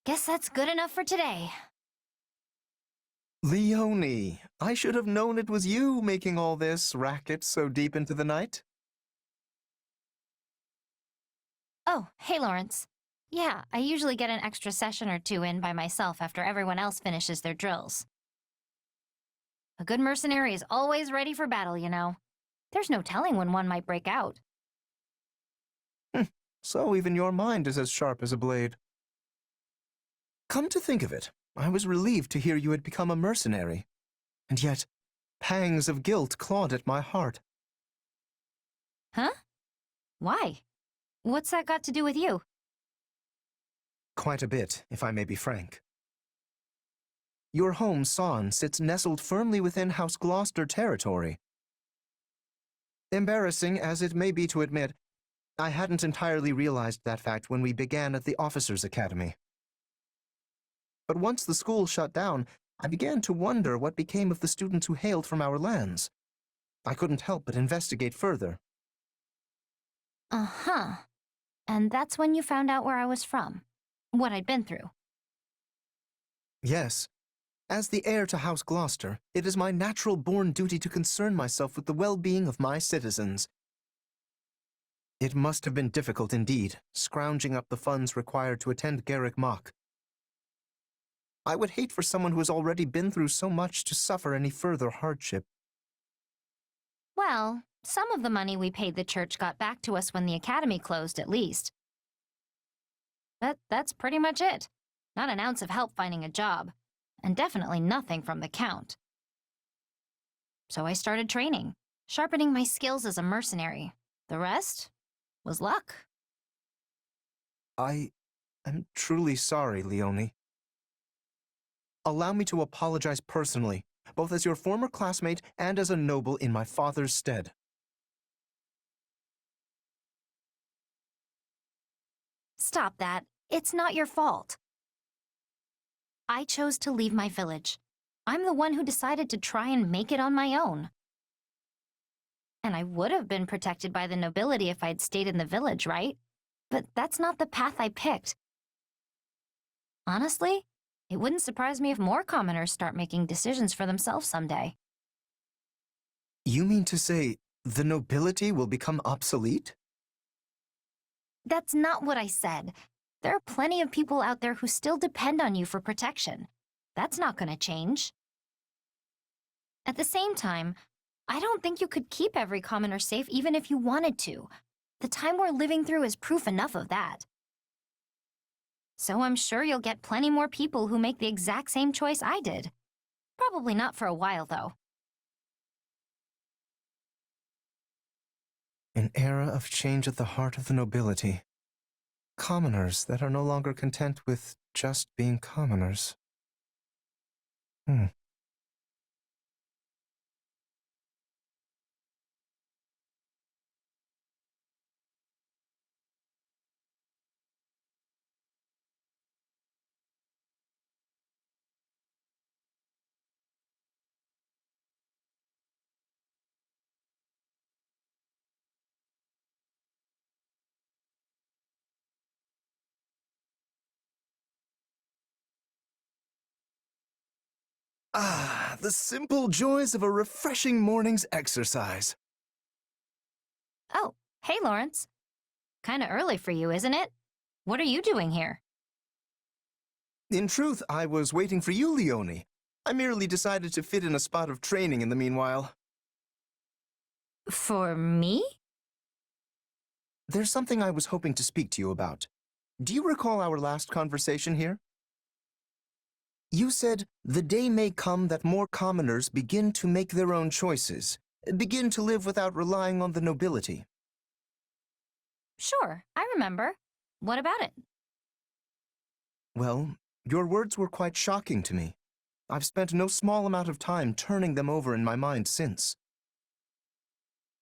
Guess that's good enough for today. Leonie, I should have known it was you making all this racket so deep into the night. Oh, hey, Lawrence. Yeah, I usually get an extra session or two in by myself after everyone else finishes their drills. A good mercenary is always ready for battle, you know. There's no telling when one might break out. So even your mind is as sharp as a blade. Come to think of it, I was relieved to hear you had become a mercenary. And yet, pangs of guilt clawed at my heart. Huh? Why? What's that got to do with you? Quite a bit, if I may be frank. Your home, Son, sits nestled firmly within House Gloucester territory. Embarrassing as it may be to admit, I hadn't entirely realized that fact when we began at the Officers' Academy. But once the school shut down, I began to wonder what became of the students who hailed from our lands. I couldn't help but investigate further. Uh-huh. And that's when you found out where I was from, what I'd been through. Yes. As the heir to House Gloucester, it is my natural-born duty to concern myself with the well-being of my citizens. It must have been difficult indeed, scrounging up the funds required to attend Garrick Mock. I would hate for someone who has already been through so much to suffer any further hardship. Well, some of the money we paid the church got back to us when the academy closed, at least. That's pretty much it. Not an ounce of help finding a job, and definitely nothing from the Count. So I started training, sharpening my skills as a mercenary. The rest was luck. I am truly sorry, Leonie. Allow me to apologize personally, both as your former classmate and as a noble in my father's stead. Stop that. It's not your fault. I chose to leave my village. I'm the one who decided to try and make it on my own. And I would have been protected by the nobility if I'd stayed in the village, right? But that's not the path I picked. Honestly, it wouldn't surprise me if more commoners start making decisions for themselves someday. You mean to say the nobility will become obsolete? That's not what I said. There are plenty of people out there who still depend on you for protection. That's not going to change. At the same time, I don't think you could keep every commoner safe even if you wanted to. The time we're living through is proof enough of that. So I'm sure you'll get plenty more people who make the exact same choice I did. Probably not for a while, though. An era of change at the heart of the nobility. Commoners that are no longer content with just being commoners. Ah, the simple joys of a refreshing morning's exercise. Oh, hey, Lawrence. Kinda early for you, isn't it? What are you doing here? In truth, I was waiting for you, Leonie. I merely decided to fit in a spot of training in the meanwhile. For me? There's something I was hoping to speak to you about. Do you recall our last conversation here? You said, the day may come that more commoners begin to make their own choices, begin to live without relying on the nobility. Sure, I remember. What about it? Well, your words were quite shocking to me. I've spent no small amount of time turning them over in my mind since.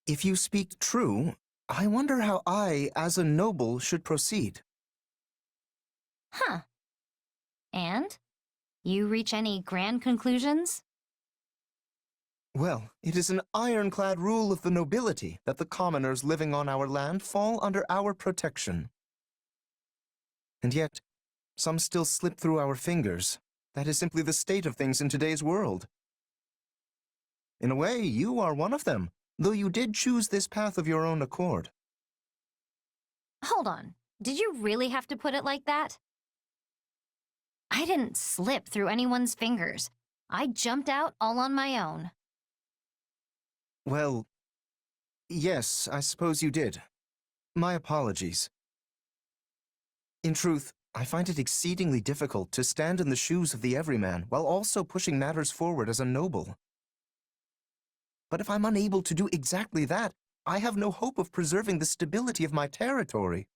If you speak true, I wonder how I, as a noble, should proceed. Huh. And? You reach any grand conclusions? Well, it is an ironclad rule of the nobility that the commoners living on our land fall under our protection. And yet, Some still slip through our fingers. That is simply the state of things in today's world. In a way, you are one of them, though you did choose this path of your own accord. Hold on. Did you really have to put it like that? I didn't slip through anyone's fingers. I jumped out all on my own. Well, yes, I suppose you did. My apologies. In truth, I find it exceedingly difficult to stand in the shoes of the everyman while also pushing matters forward as a noble. But if I'm unable to do exactly that, I have no hope of preserving the stability of my territory.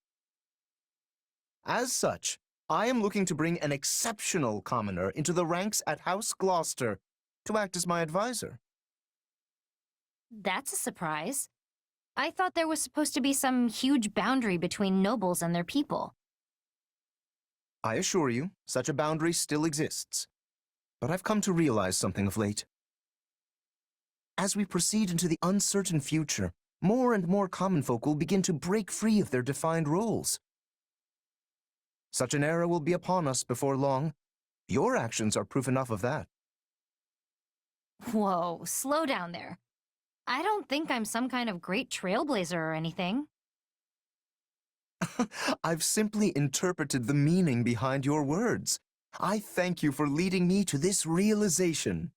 As such, I am looking to bring an exceptional commoner into the ranks at House Gloucester to act as my advisor. That's a surprise. I thought there was supposed to be some huge boundary between nobles and their people. I assure you, such a boundary still exists. But I've come to realize something of late. As we proceed into the uncertain future, more and more common folk will begin to break free of their defined roles. Such an era will be upon us before long. Your actions are proof enough of that. Whoa, slow down there. I don't think I'm some kind of great trailblazer or anything. I've simply interpreted the meaning behind your words. I thank you for leading me to this realization.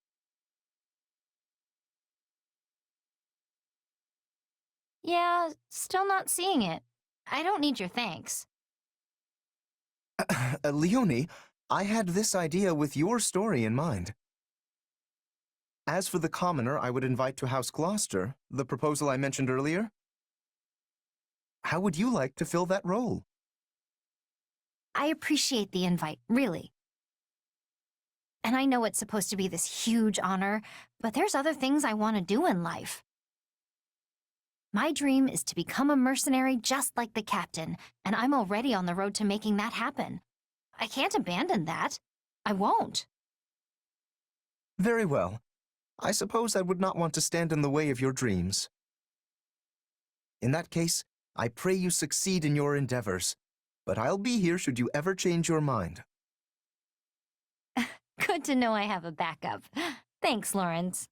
Yeah, still not seeing it. I don't need your thanks. Leonie, I had this idea with your story in mind. As for the commoner I would invite to House Gloucester, the proposal I mentioned earlier, how would you like to fill that role? I appreciate the invite, really. And I know it's supposed to be this huge honor, but there's other things I want to do in life. My dream is to become a mercenary just like the captain, and I'm already on the road to making that happen. I can't abandon that. I won't. Very well. I suppose I would not want to stand in the way of your dreams. In that case, I pray you succeed in your endeavors, but I'll be here should you ever change your mind. Good to know I have a backup. Thanks, Lorenz.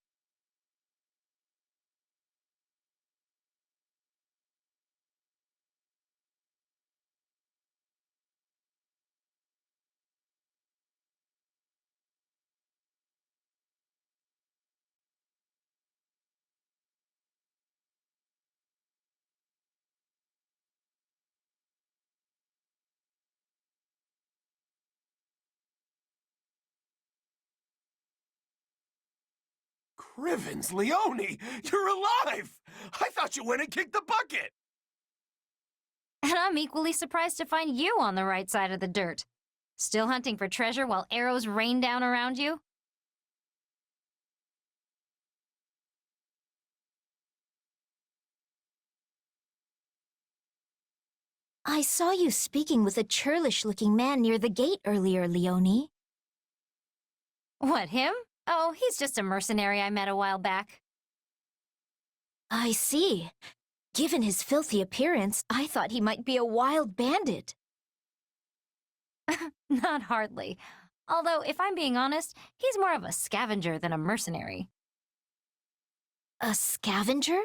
Crivens, Leonie, you're alive! I thought you went and kicked the bucket! And I'm equally surprised to find you on the right side of the dirt. Still hunting for treasure while arrows rain down around you? I saw you speaking with a churlish-looking man near the gate earlier, Leonie. What, him? Oh, he's just a mercenary I met a while back. I see. Given his filthy appearance, I thought he might be a wild bandit. Not hardly. Although, if I'm being honest, he's more of a scavenger than a mercenary. A scavenger?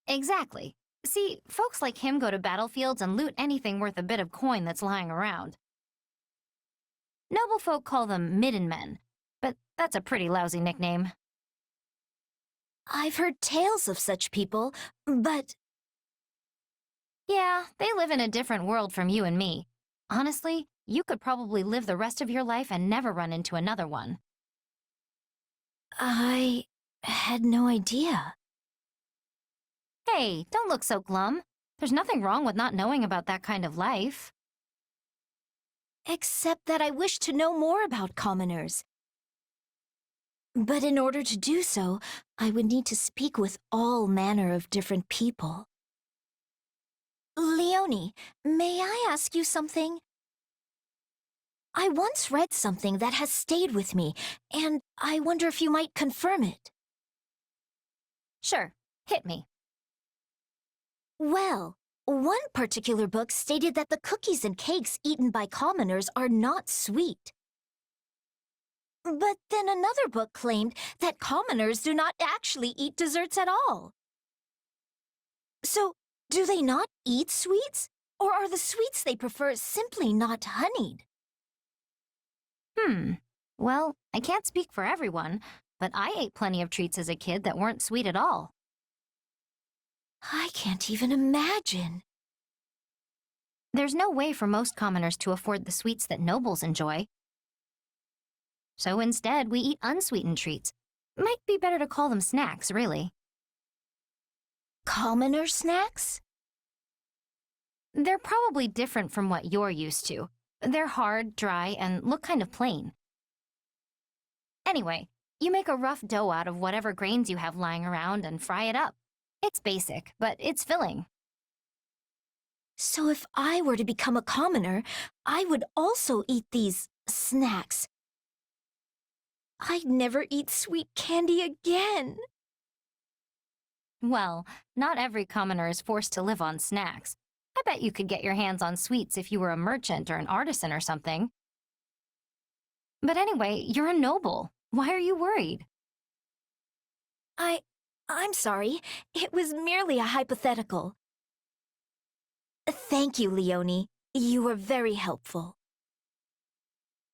Exactly. See, folks like him go to battlefields and loot anything worth a bit of coin that's lying around. Noble folk call them midden men, but that's a pretty lousy nickname. I've heard tales of such people, but... Yeah, they live in a different world from you and me. Honestly, you could probably live the rest of your life and never run into another one. I had no idea. Hey, don't look so glum. There's nothing wrong with not knowing about that kind of life. Except that I wish to know more about commoners. But in order to do so, I would need to speak with all manner of different people. Leonie, may I ask you something? I once read something that has stayed with me, and I wonder if you might confirm it. Sure, hit me. Well, One particular book stated that the cookies and cakes eaten by commoners are not sweet. But then another book claimed that commoners do not actually eat desserts at all. So, do they not eat sweets? Or are the sweets they prefer simply not honeyed? Well, I can't speak for everyone, but I ate plenty of treats as a kid that weren't sweet at all. I can't even imagine. There's no way for most commoners to afford the sweets that nobles enjoy. So instead, we eat unsweetened treats. Might be better to call them snacks, really. Commoner snacks? They're probably different from what you're used to. They're hard, dry, and look kind of plain. Anyway, you make a rough dough out of whatever grains you have lying around and fry it up. It's basic, but it's filling. So if I were to become a commoner, I would also eat these snacks. I'd never eat sweet candy again. Well, not every commoner is forced to live on snacks. I bet you could get your hands on sweets if you were a merchant or an artisan or something. But anyway, you're a noble. Why are you worried? I'm sorry. It was merely a hypothetical. Thank you, Leonie. You were very helpful.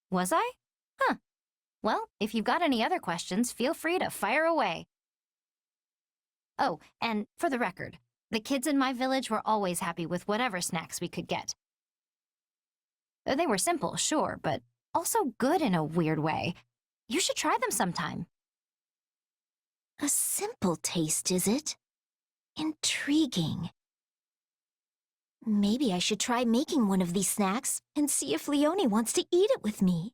Was I? Huh. Well, if you've got any other questions, feel free to fire away. Oh, and for the record, the kids in my village were always happy with whatever snacks we could get. They were simple, sure, but also good in a weird way. You should try them sometime. A simple taste, is it? Intriguing. Maybe I should try making one of these snacks and see if Leonie wants to eat it with me.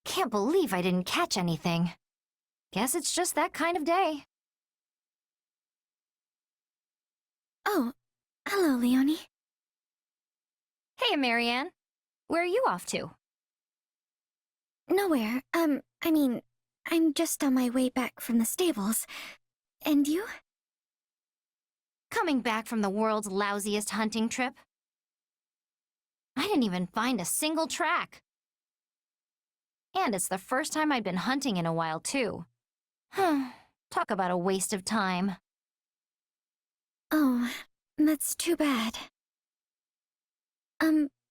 Can't believe I didn't catch anything. Guess it's just that kind of day. Oh, hello, Leonie. Hey, Marianne. Where are you off to? Nowhere. I mean, I'm just on my way back from the stables. And you? Coming back from the world's lousiest hunting trip? I didn't even find a single track. And it's the first time I'd been hunting in a while, too. Talk about a waste of time. Oh, that's too bad.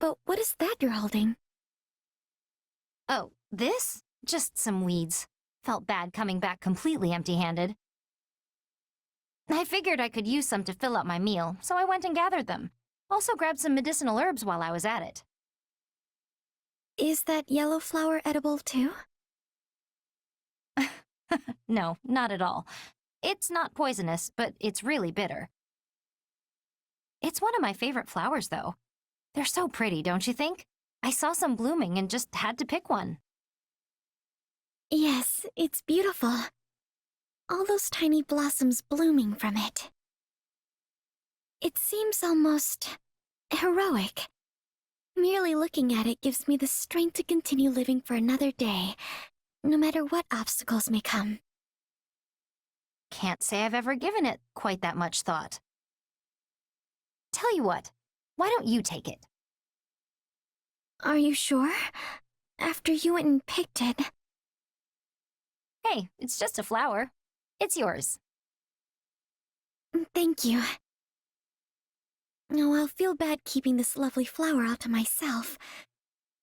But what is that you're holding? Oh, this? Just some weeds. Felt bad coming back completely empty-handed. I figured I could use some to fill up my meal, so I went and gathered them. Also grabbed some medicinal herbs while I was at it. Is that yellow flower edible too? No, not at all. It's not poisonous, but it's really bitter. It's one of my favorite flowers, though. They're so pretty, don't you think? I saw some blooming and just had to pick one. Yes, it's beautiful. All those tiny blossoms blooming from it. It seems almost heroic. Merely looking at it gives me the strength to continue living for another day, no matter what obstacles may come. Can't say I've ever given it quite that much thought. Tell you what, why don't you take it? Are you sure? After you went and picked it. Hey, it's just a flower. It's yours. Thank you. Oh, I'll feel bad keeping this lovely flower all to myself.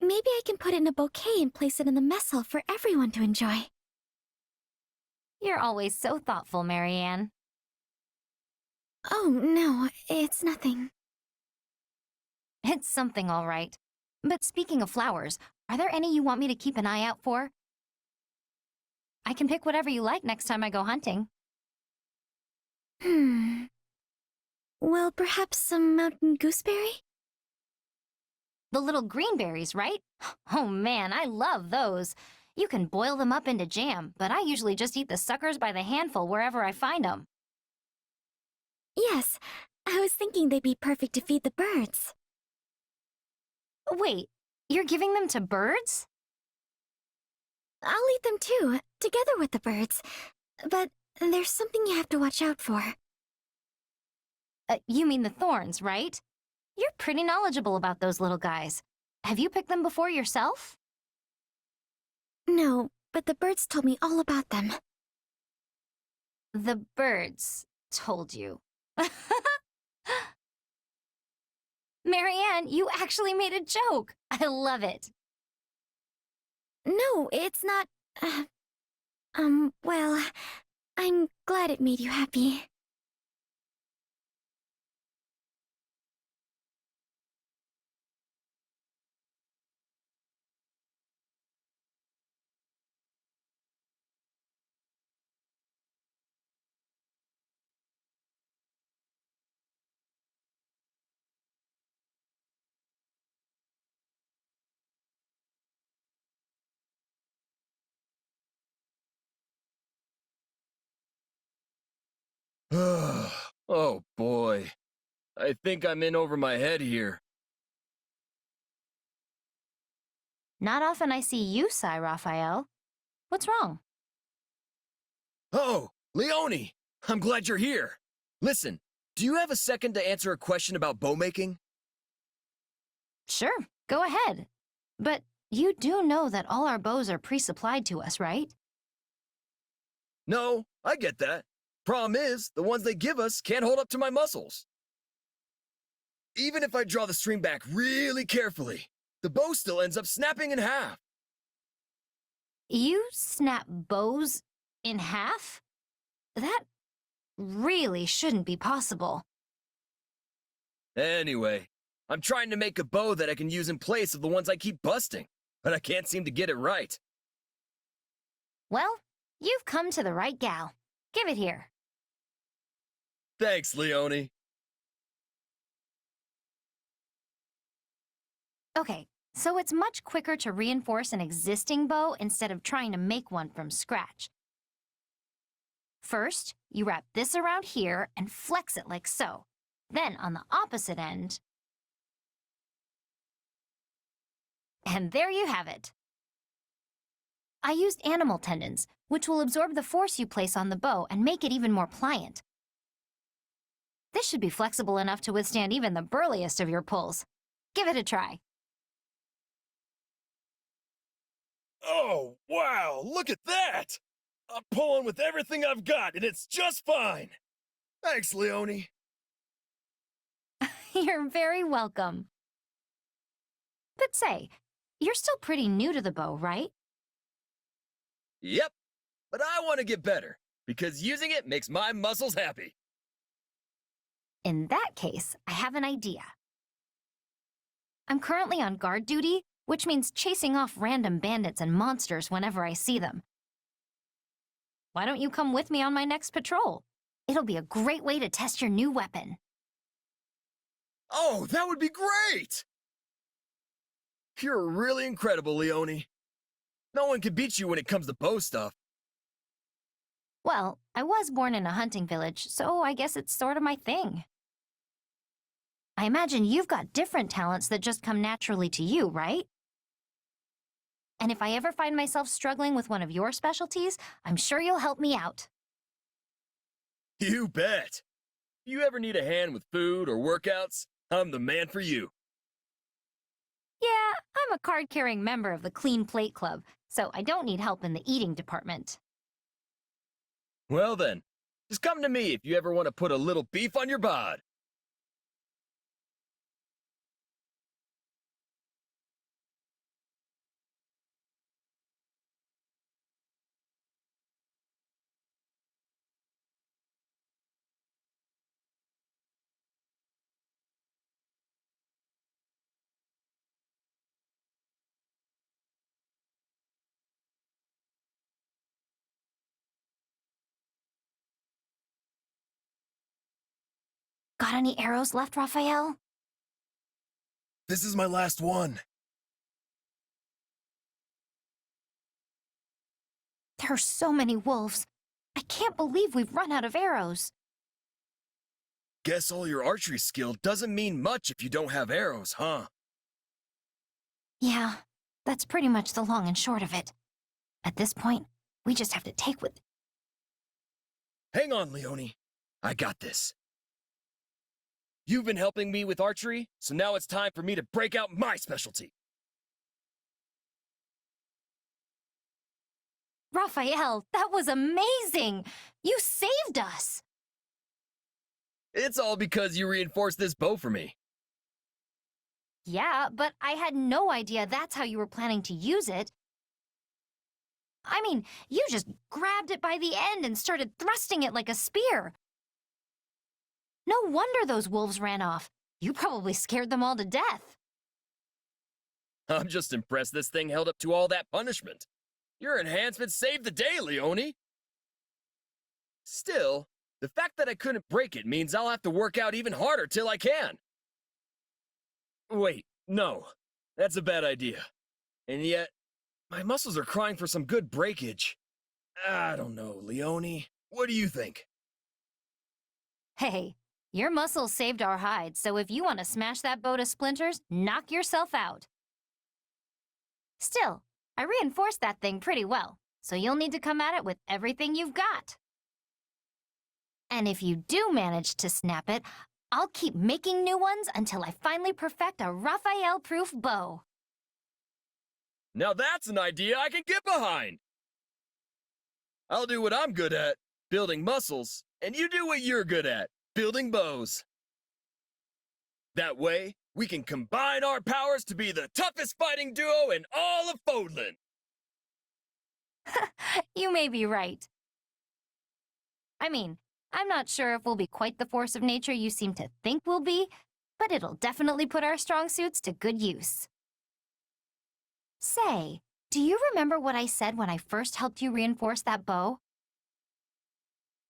Maybe I can put it in a bouquet and place it in the mess hall for everyone to enjoy. You're always so thoughtful, Marianne. Oh, no, it's nothing. It's something, all right. But speaking of flowers, are there any you want me to keep an eye out for? I can pick whatever you like next time I go hunting. Well, perhaps some mountain gooseberry? The little green berries, right? Oh man, I love those. You can boil them up into jam, but I usually just eat the suckers by the handful wherever I find them. Yes, I was thinking they'd be perfect to feed the birds. Wait, you're giving them to birds? I'll eat them too, together with the birds. But there's something you have to watch out for. You mean the thorns, right? You're pretty knowledgeable about those little guys. Have you picked them before yourself? No, but the birds told me all about them. The birds told you. Marianne, you actually made a joke. I love it. No, it's not... well, I'm glad it made you happy. Oh boy. I think I'm in over my head here. Not often I see you sigh, Raphael. What's wrong? Oh, Leonie! I'm glad you're here. Listen, do you have a second to answer a question about bow making? Sure, go ahead. But you do know that all our bows are pre-supplied to us, right? No, I get that. Problem is, the ones they give us can't hold up to my muscles. Even if I draw the string back really carefully, the bow still ends up snapping in half. You snap bows in half? That really shouldn't be possible. Anyway, I'm trying to make a bow that I can use in place of the ones I keep busting, but I can't seem to get it right. Well, you've come to the right gal. Give it here. Thanks, Leonie. Okay, so it's much quicker to reinforce an existing bow instead of trying to make one from scratch. First, you wrap this around here and flex it like so. Then on the opposite end, and there you have it. I used animal tendons, which will absorb the force you place on the bow and make it even more pliant. This should be flexible enough to withstand even the burliest of your pulls. Give it a try. Oh, wow, look at that! I'm pulling with everything I've got, and it's just fine! Thanks, Leonie. You're very welcome. But say, you're still pretty new to the bow, right? Yep, but I want to get better, because using it makes my muscles happy. In that case, I have an idea. I'm currently on guard duty, which means chasing off random bandits and monsters whenever I see them. Why don't you come with me on my next patrol? It'll be a great way to test your new weapon. Oh, that would be great! You're really incredible, Leonie. No one can beat you when it comes to bow stuff. Well, I was born in a hunting village, so I guess it's sort of my thing. I imagine you've got different talents that just come naturally to you, right? And if I ever find myself struggling with one of your specialties, I'm sure you'll help me out. You bet. If you ever need a hand with food or workouts, I'm the man for you. Yeah, I'm a card-carrying member of the Clean Plate Club, so I don't need help in the eating department. Well then, just come to me if you ever want to put a little beef on your bod. Got any arrows left, Raphael? This is my last one. There are so many wolves. I can't believe we've run out of arrows. Guess all your archery skill doesn't mean much if you don't have arrows, huh? Yeah, that's pretty much the long and short of it. At this point, we just have to take what... Hang on, Leonie. I got this. You've been helping me with archery, so now it's time for me to break out my specialty. Raphael, that was amazing! You saved us! It's all because you reinforced this bow for me. Yeah, but I had no idea that's how you were planning to use it. I mean, you just grabbed it by the end and started thrusting it like a spear. No wonder those wolves ran off. You probably scared them all to death. I'm just impressed this thing held up to all that punishment. Your enhancement saved the day, Leonie. Still, the fact that I couldn't break it means I'll have to work out even harder till I can. Wait, no. That's a bad idea. And yet, my muscles are crying for some good breakage. I don't know, Leonie. What do you think? Hey, your muscles saved our hide, so if you want to smash that bow to splinters, knock yourself out. Still, I reinforced that thing pretty well, so you'll need to come at it with everything you've got. And if you do manage to snap it, I'll keep making new ones until I finally perfect a Raphael-proof bow. Now that's an idea I can get behind! I'll do what I'm good at, building muscles, and you do what you're good at, building bows. That way, we can combine our powers to be the toughest fighting duo in all of Fodlan. You may be right. I mean, I'm not sure if we'll be quite the force of nature you seem to think we'll be, but it'll definitely put our strong suits to good use. Say, do you remember what I said when I first helped you reinforce that bow?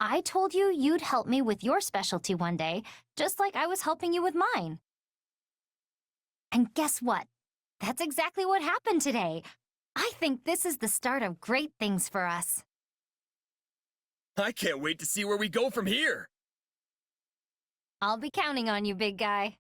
I told you you'd help me with your specialty one day, just like I was helping you with mine. And guess what? That's exactly what happened today. I think this is the start of great things for us. I can't wait to see where we go from here. I'll be counting on you, big guy.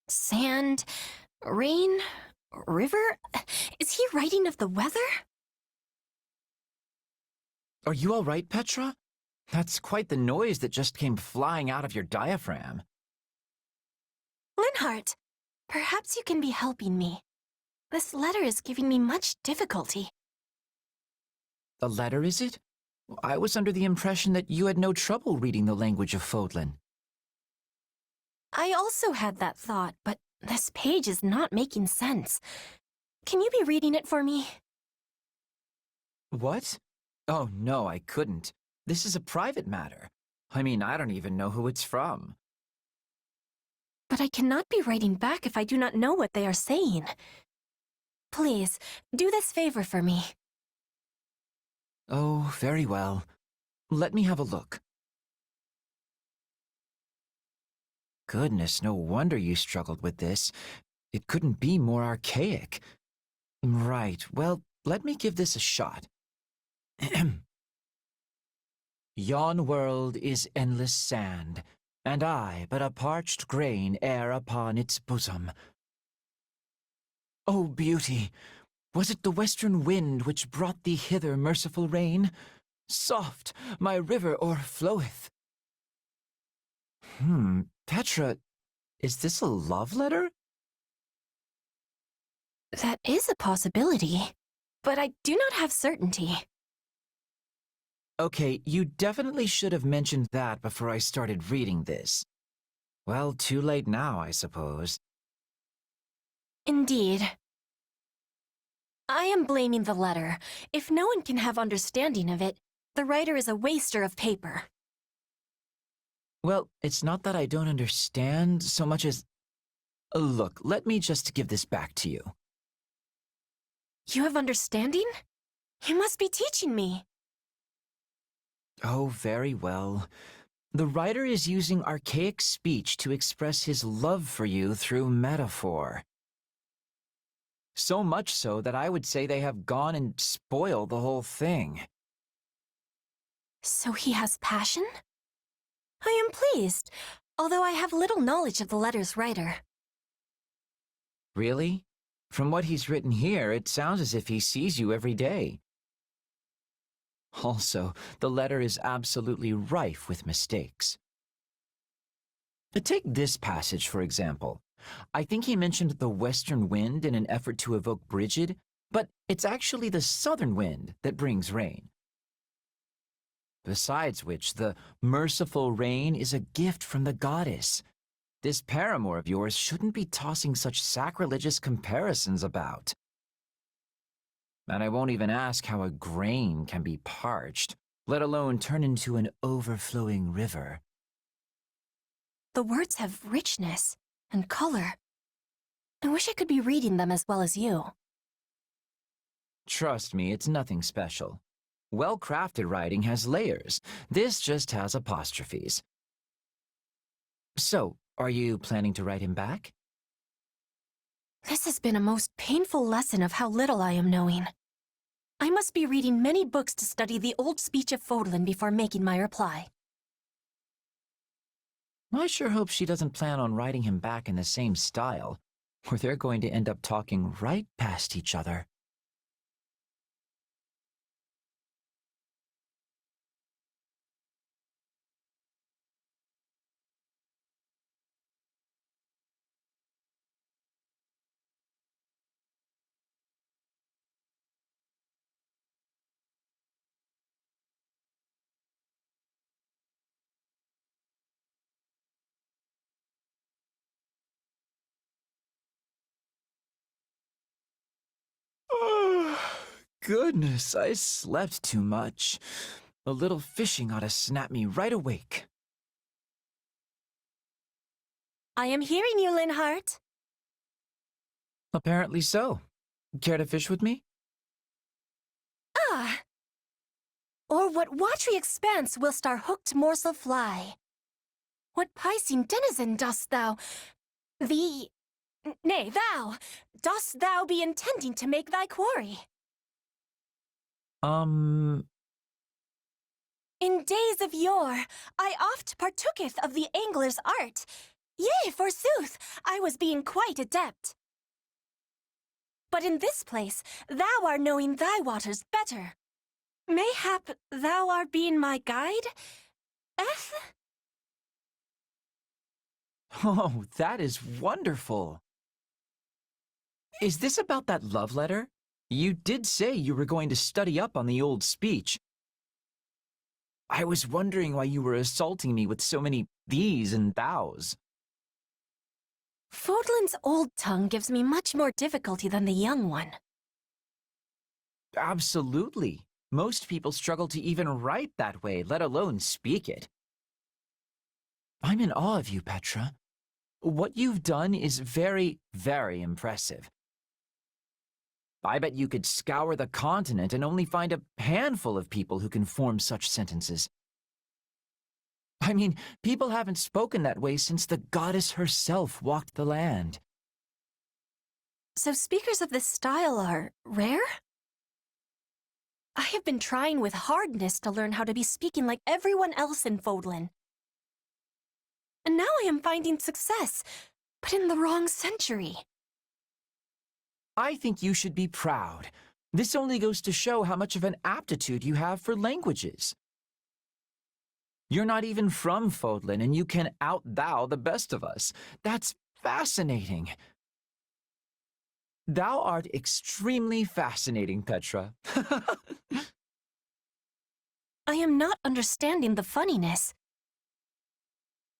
Sand, rain, river? Is he writing of the weather? Are you all right, Petra? That's quite the noise that just came flying out of your diaphragm. Linhardt, perhaps you can be helping me. This letter is giving me much difficulty. A letter, is it? I was under the impression that you had no trouble reading the language of Fodlan. I also had that thought, but this page is not making sense. Can you be reading it for me? What? Oh, no, I couldn't. This is a private matter. I mean, I don't even know who it's from. But I cannot be writing back if I do not know what they are saying. Please, do this favor for me. Oh, very well. Let me have a look. Goodness, no wonder you struggled with this. It couldn't be more archaic. Right, well, let me give this a shot. Yon world is endless sand, and I but a parched grain air upon its bosom. O beauty! Was it the western wind which brought thee hither, merciful rain? Soft, my river o'erfloweth. Petra, is this a love letter? That is a possibility, but I do not have certainty. Okay, you definitely should have mentioned that before I started reading this. Well, too late now, I suppose. Indeed. I am blaming the letter. If no one can have understanding of it, the writer is a waster of paper. Well, it's not that I don't understand so much as... Look, let me just give this back to you. You have understanding? You must be teaching me. Oh, very well. The writer is using archaic speech to express his love for you through metaphor. So much so that I would say they have gone and spoiled the whole thing. So he has passion? I am pleased, although I have little knowledge of the letter's writer. Really? From what he's written here, it sounds as if he sees you every day. Also, the letter is absolutely rife with mistakes. Take this passage, for example. I think he mentioned the western wind in an effort to evoke Brigid, but it's actually the southern wind that brings rain. Besides which, the merciful rain is a gift from the goddess. This paramour of yours shouldn't be tossing such sacrilegious comparisons about. And I won't even ask how a grain can be parched, let alone turn into an overflowing river. The words have richness and color. I wish I could be reading them as well as you. Trust me, it's nothing special. Well-crafted writing has layers. This just has apostrophes. So, are you planning to write him back? This has been a most painful lesson of how little I am knowing. I must be reading many books to study the old speech of Fodlan before making my reply. I sure hope she doesn't plan on writing him back in the same style, or they're going to end up talking right past each other. Goodness, I slept too much. A little fishing ought to snap me right awake. I am hearing you, Linhardt. Apparently so. Care to fish with me? Ah! Or what watery expanse whilst our hooked morsel fly? What piscine denizen dost thou... Nay, thou! Dost thou be intending to make thy quarry? In days of yore, I oft partooketh of the angler's art. Yea, forsooth, I was being quite adept. But in this place, thou art knowing thy waters better. Mayhap thou art being my guide? Eth? Oh, that is wonderful. Is this about that love letter? You did say you were going to study up on the old speech. I was wondering why you were assaulting me with so many these and thous. Fodlan's old tongue gives me much more difficulty than the young one. Absolutely. Most people struggle to even write that way, let alone speak it. I'm in awe of you, Petra. What you've done is very, very impressive. I bet you could scour the continent and only find a handful of people who can form such sentences. I mean, people haven't spoken that way since the goddess herself walked the land. So speakers of this style are rare? I have been trying with hardness to learn how to be speaking like everyone else in Fodlan. And now I am finding success, but in the wrong century. I think you should be proud. This only goes to show how much of an aptitude you have for languages. You're not even from Fodlan, and you can out-thou the best of us. That's fascinating. Thou art extremely fascinating, Petra. I am not understanding the funniness.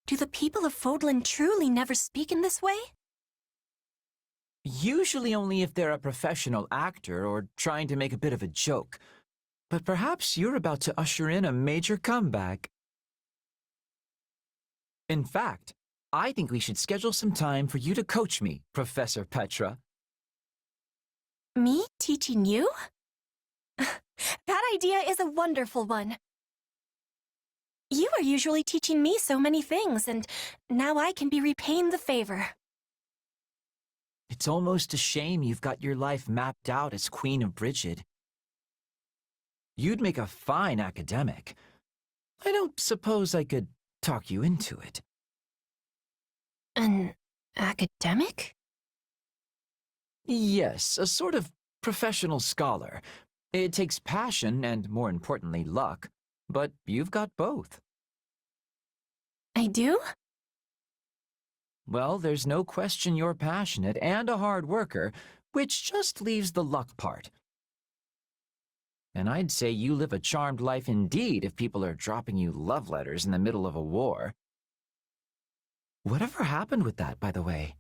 Do the people of Fodlan truly never speak in this way? Usually only if they're a professional actor or trying to make a bit of a joke. But perhaps you're about to usher in a major comeback. In fact, I think we should schedule some time for you to coach me, Professor Petra. Me teaching you? That idea is a wonderful one. You are usually teaching me so many things, and now I can be repaying the favor. It's almost a shame you've got your life mapped out as Queen of Brigid. You'd make a fine academic. I don't suppose I could talk you into it. An academic? Yes, a sort of professional scholar. It takes passion and, more importantly, luck. But you've got both. I do? Well, there's no question you're passionate and a hard worker, which just leaves the luck part. And I'd say you live a charmed life indeed if people are dropping you love letters in the middle of a war. Whatever happened with that, by the way?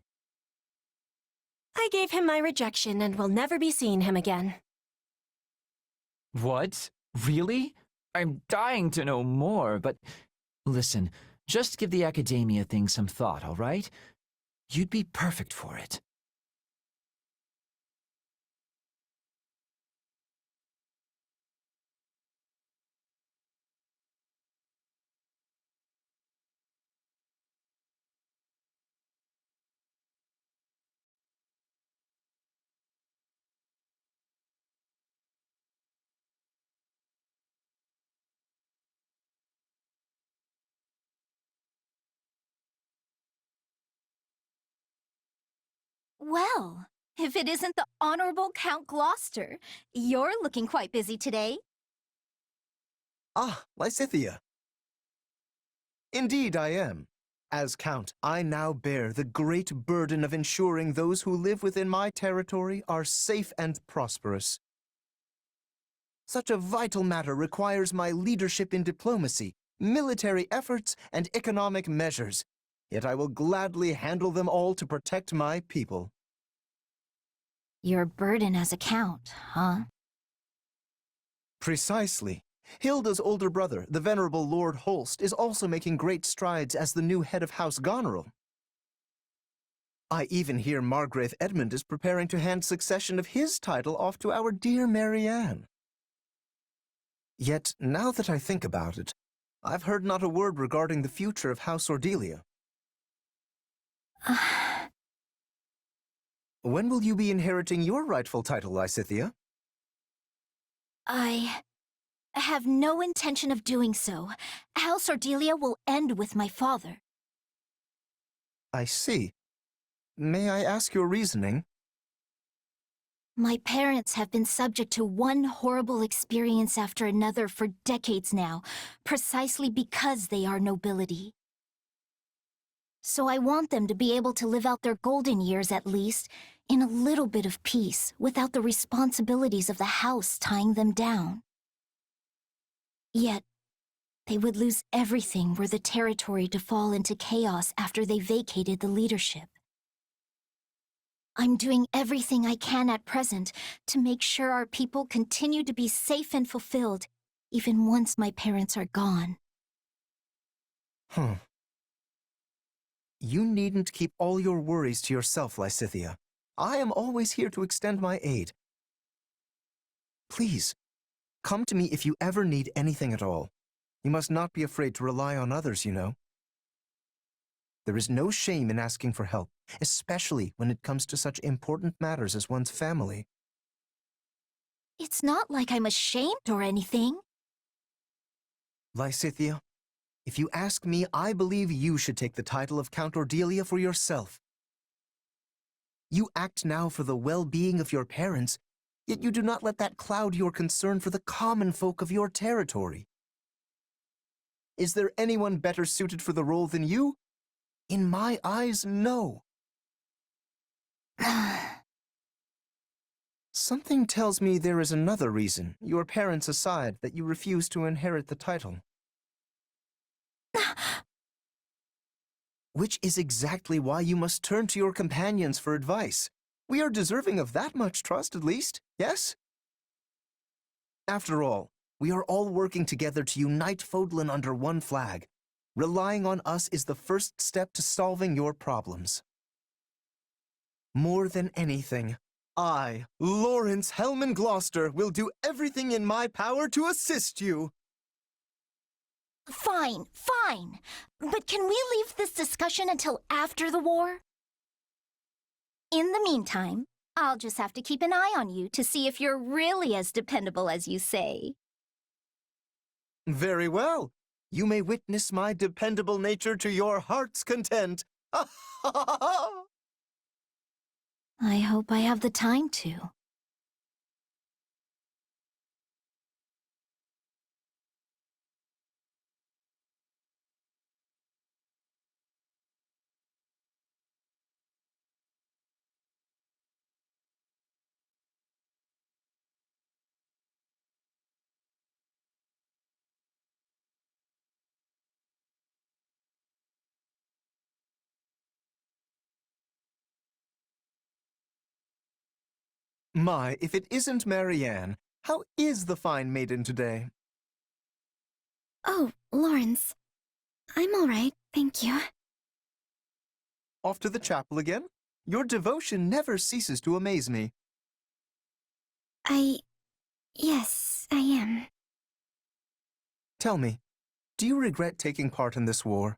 I gave him my rejection and will never be seeing him again. What? Really? I'm dying to know more, but listen, just give the academia thing some thought, all right? You'd be perfect for it. Well, if it isn't the Honorable Count Gloucester, you're looking quite busy today. Ah, Lysithea. Indeed I am. As Count, I now bear the great burden of ensuring those who live within my territory are safe and prosperous. Such a vital matter requires my leadership in diplomacy, military efforts, and economic measures. Yet I will gladly handle them all to protect my people. Your burden as a count, huh? Precisely. Hilda's older brother, the venerable Lord Holst, is also making great strides as the new head of House Goneril. I even hear Margrave Edmund is preparing to hand succession of his title off to our dear Marianne. Yet, now that I think about it, I've heard not a word regarding the future of House Ordelia. When will you be inheriting your rightful title, Lysithea? I have no intention of doing so. House Ordelia will end with my father. I see. May I ask your reasoning? My parents have been subject to one horrible experience after another for decades now, precisely because they are nobility. So I want them to be able to live out their golden years at least, in a little bit of peace, without the responsibilities of the house tying them down. Yet, they would lose everything were the territory to fall into chaos after they vacated the leadership. I'm doing everything I can at present to make sure our people continue to be safe and fulfilled, even once my parents are gone. You needn't keep all your worries to yourself, Lysithea. I am always here to extend my aid. Please, come to me if you ever need anything at all. You must not be afraid to rely on others, you know. There is no shame in asking for help, especially when it comes to such important matters as one's family. It's not like I'm ashamed or anything. Lysithea, if you ask me, I believe you should take the title of Count Ordelia for yourself. You act now for the well-being of your parents, yet you do not let that cloud your concern for the common folk of your territory. Is there anyone better suited for the role than you? In my eyes, no. Something tells me there is another reason, your parents aside, that you refuse to inherit the title. Which is exactly why you must turn to your companions for advice. We are deserving of that much trust, at least, yes? After all, we are all working together to unite Fodlan under one flag. Relying on us is the first step to solving your problems. More than anything, I, Lawrence Hellman Gloucester, will do everything in my power to assist you. Fine, fine. But can we leave this discussion until after the war? In the meantime, I'll just have to keep an eye on you to see if you're really as dependable as you say. Very well. You may witness my dependable nature to your heart's content. I hope I have the time to. My, if it isn't Marianne, how is the fine maiden today? Oh, Lawrence. I'm all right, thank you. Off to the chapel again? Your devotion never ceases to amaze me. Yes, I am. Tell me, do you regret taking part in this war?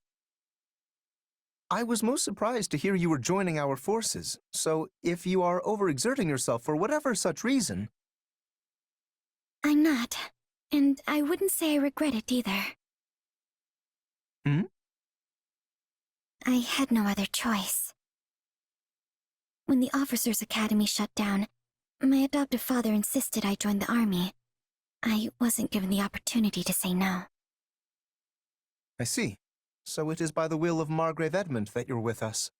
I was most surprised to hear you were joining our forces, so if you are overexerting yourself for whatever such reason... I'm not, and I wouldn't say I regret it either. Hmm? I had no other choice. When the Officers' Academy shut down, my adoptive father insisted I join the army. I wasn't given the opportunity to say no. I see. So it is by the will of Margrave Edmund that you're with us.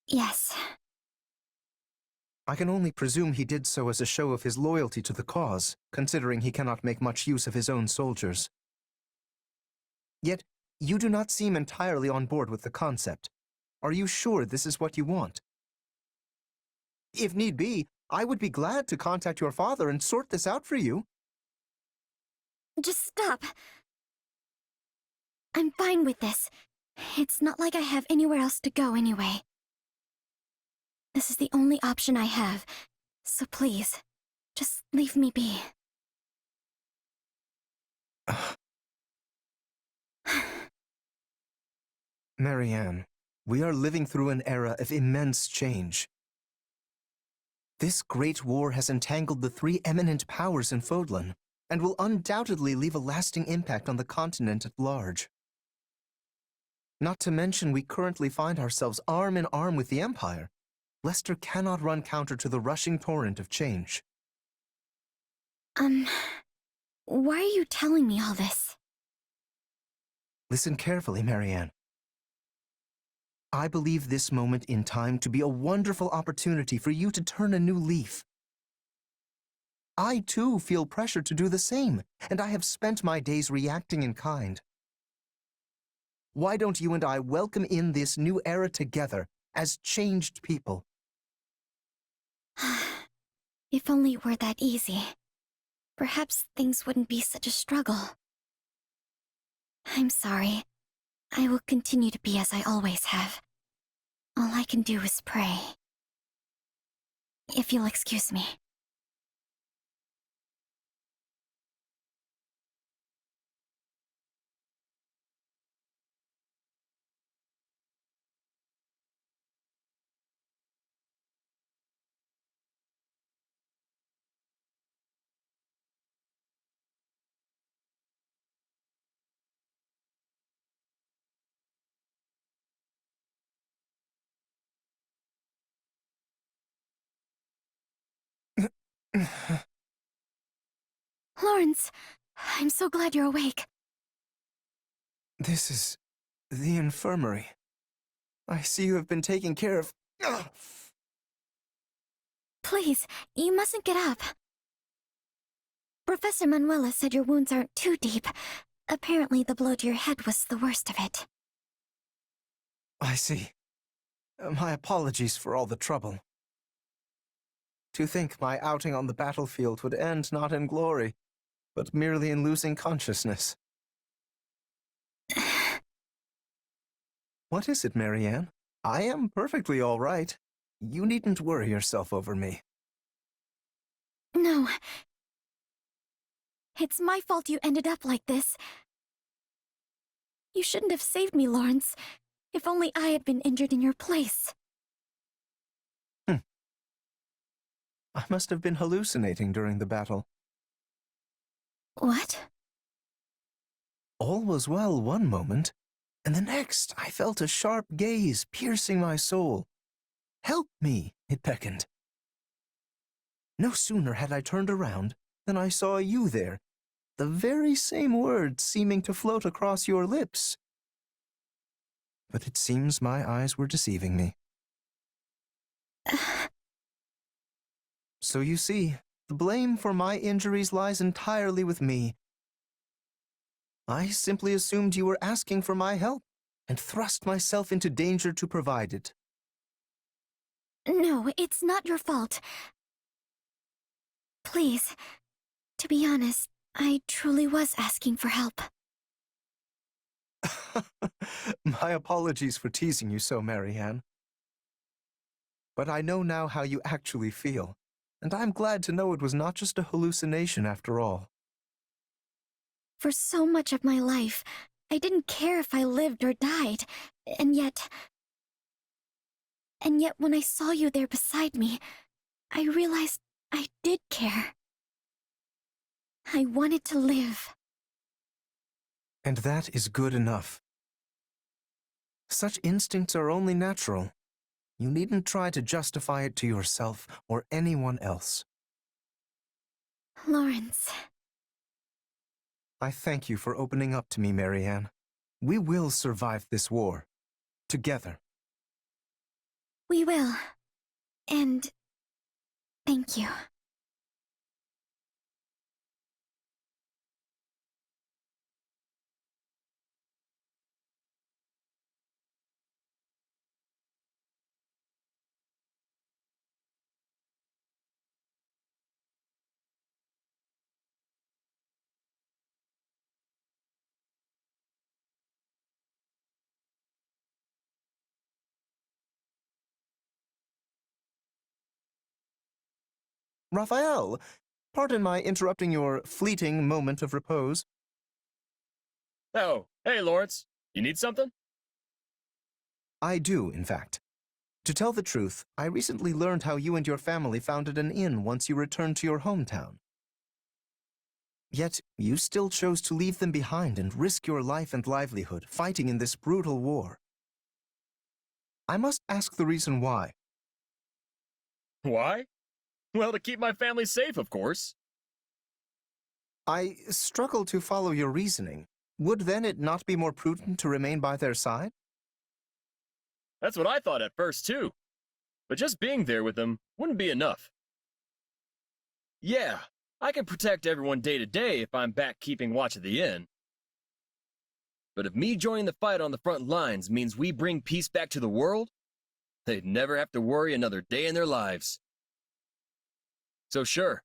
Yes. I can only presume he did so as a show of his loyalty to the cause, considering he cannot make much use of his own soldiers. Yet, you do not seem entirely on board with the concept. Are you sure this is what you want? If need be, I would be glad to contact your father and sort this out for you. Just stop. I'm fine with this. It's not like I have anywhere else to go anyway. This is the only option I have, so please, just leave me be. Marianne, we are living through an era of immense change. This great war has entangled the three eminent powers in Fodlan, and will undoubtedly leave a lasting impact on the continent at large. Not to mention we currently find ourselves arm in arm with the Empire. Leicester cannot run counter to the rushing torrent of change. Why are you telling me all this? Listen carefully, Marianne. I believe this moment in time to be a wonderful opportunity for you to turn a new leaf. I, too, feel pressure to do the same, and I have spent my days reacting in kind. Why don't you and I welcome in this new era together, as changed people? If only it were that easy. Perhaps things wouldn't be such a struggle. I'm sorry. I will continue to be as I always have. All I can do is pray. If you'll excuse me. Lawrence, I'm so glad you're awake. This is the infirmary. I see you have been taking care of... Please, you mustn't get up. Professor Manuela said your wounds aren't too deep. Apparently the blow to your head was the worst of it. I see. My apologies for all the trouble. To think my outing on the battlefield would end not in glory, but merely in losing consciousness. What is it, Marianne? I am perfectly all right. You needn't worry yourself over me. No. It's my fault you ended up like this. You shouldn't have saved me, Lorenz. If only I had been injured in your place. I must have been hallucinating during the battle. What? All was well one moment, and the next I felt a sharp gaze piercing my soul. Help me, it beckoned. No sooner had I turned around than I saw you there, the very same words seeming to float across your lips. But it seems my eyes were deceiving me. So you see, the blame for my injuries lies entirely with me. I simply assumed you were asking for my help, and thrust myself into danger to provide it. No, it's not your fault. Please, to be honest, I truly was asking for help. My apologies for teasing you so, Marianne. But I know now how you actually feel, and I'm glad to know it was not just a hallucination after all. For so much of my life, I didn't care if I lived or died, and yet when I saw you there beside me, I realized I did care. I wanted to live. And that is good enough. Such instincts are only natural. You needn't try to justify it to yourself or anyone else. Lorenz. I thank you for opening up to me, Marianne. We will survive this war. Together. We will. And thank you. Raphael, pardon my interrupting your fleeting moment of repose. Oh, hey, Lawrence. You need something? I do, in fact. To tell the truth, I recently learned how you and your family founded an inn once you returned to your hometown. Yet, you still chose to leave them behind and risk your life and livelihood fighting in this brutal war. I must ask the reason why. Why? Well, to keep my family safe, of course. I struggle to follow your reasoning. Would then it not be more prudent to remain by their side? That's what I thought at first, too. But just being there with them wouldn't be enough. Yeah, I can protect everyone day to day if I'm back keeping watch at the inn. But if me joining the fight on the front lines means we bring peace back to the world, they'd never have to worry another day in their lives. So sure,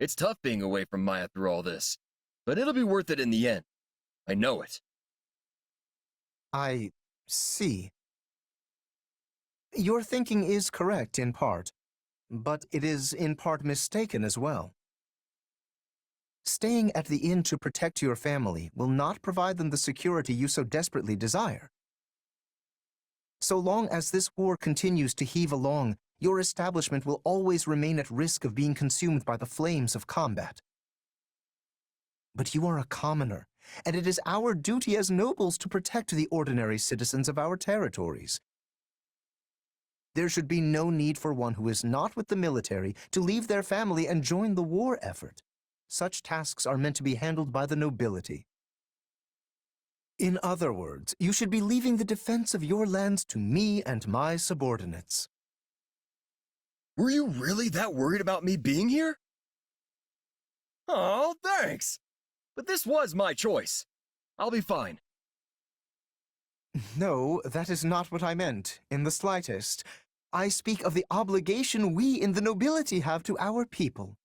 it's tough being away from Maya through all this, but it'll be worth it in the end. I know it. I see. Your thinking is correct in part, but it is in part mistaken as well. Staying at the inn to protect your family will not provide them the security you so desperately desire. So long as this war continues to heave along, your establishment will always remain at risk of being consumed by the flames of combat. But you are a commoner, and it is our duty as nobles to protect the ordinary citizens of our territories. There should be no need for one who is not with the military to leave their family and join the war effort. Such tasks are meant to be handled by the nobility. In other words, you should be leaving the defense of your lands to me and my subordinates. Were you really that worried about me being here? Oh, thanks. But this was my choice. I'll be fine. No, that is not what I meant, in the slightest. I speak of the obligation we in the nobility have to our people.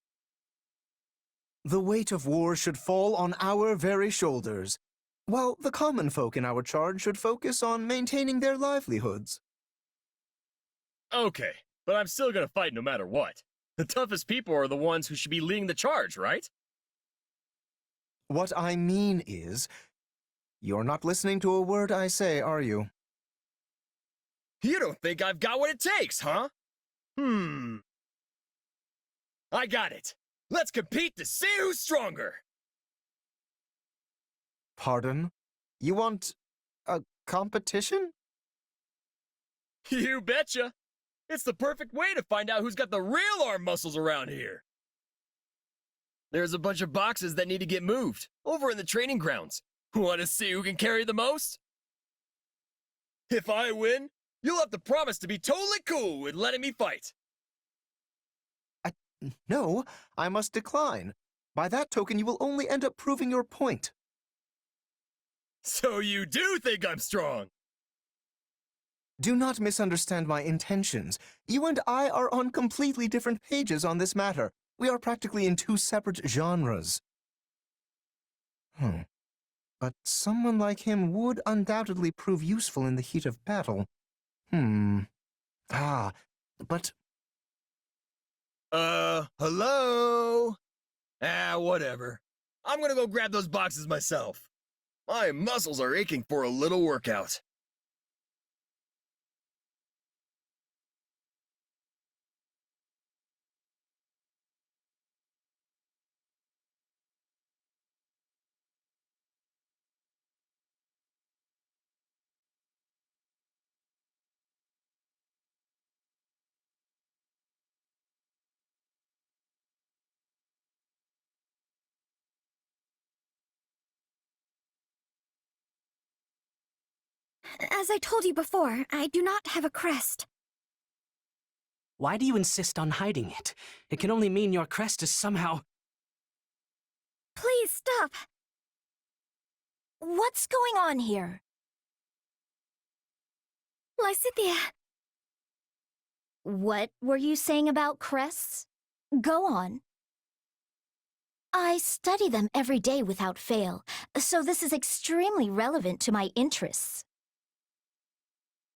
The weight of war should fall on our very shoulders, while the common folk in our charge should focus on maintaining their livelihoods. Okay, but I'm still gonna fight no matter what. The toughest people are the ones who should be leading the charge, right? What I mean is, you're not listening to a word I say, are you? You don't think I've got what it takes, huh? I got it. Let's compete to see who's stronger. Pardon? You want a competition? You betcha. It's the perfect way to find out who's got the real arm muscles around here. There's a bunch of boxes that need to get moved over in the training grounds. Want to see who can carry the most? If I win, you'll have to promise to be totally cool with letting me fight. No, I must decline. By that token, you will only end up proving your point. So you do think I'm strong? Do not misunderstand my intentions. You and I are on completely different pages on this matter. We are practically in two separate genres. But someone like him would undoubtedly prove useful in the heat of battle. But... Hello? Whatever. I'm gonna go grab those boxes myself. My muscles are aching for a little workout. As I told you before, I do not have a crest. Why do you insist on hiding it? It can only mean your crest is somehow... Please stop. What's going on here? Lysithea. What were you saying about crests? Go on. I study them every day without fail, so this is extremely relevant to my interests.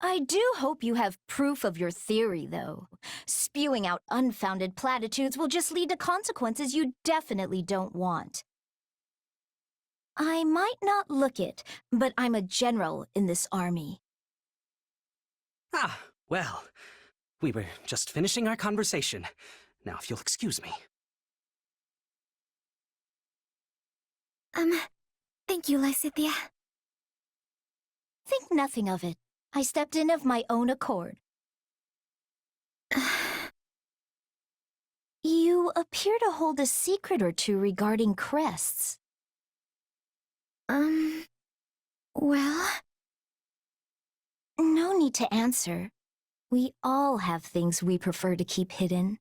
I do hope you have proof of your theory, though. Spewing out unfounded platitudes will just lead to consequences you definitely don't want. I might not look it, but I'm a general in this army. Ah, well, we were just finishing our conversation. Now, if you'll excuse me. Thank you, Lysithea. Think nothing of it. I stepped in of my own accord. You appear to hold a secret or two regarding crests. Well... No need to answer. We all have things we prefer to keep hidden.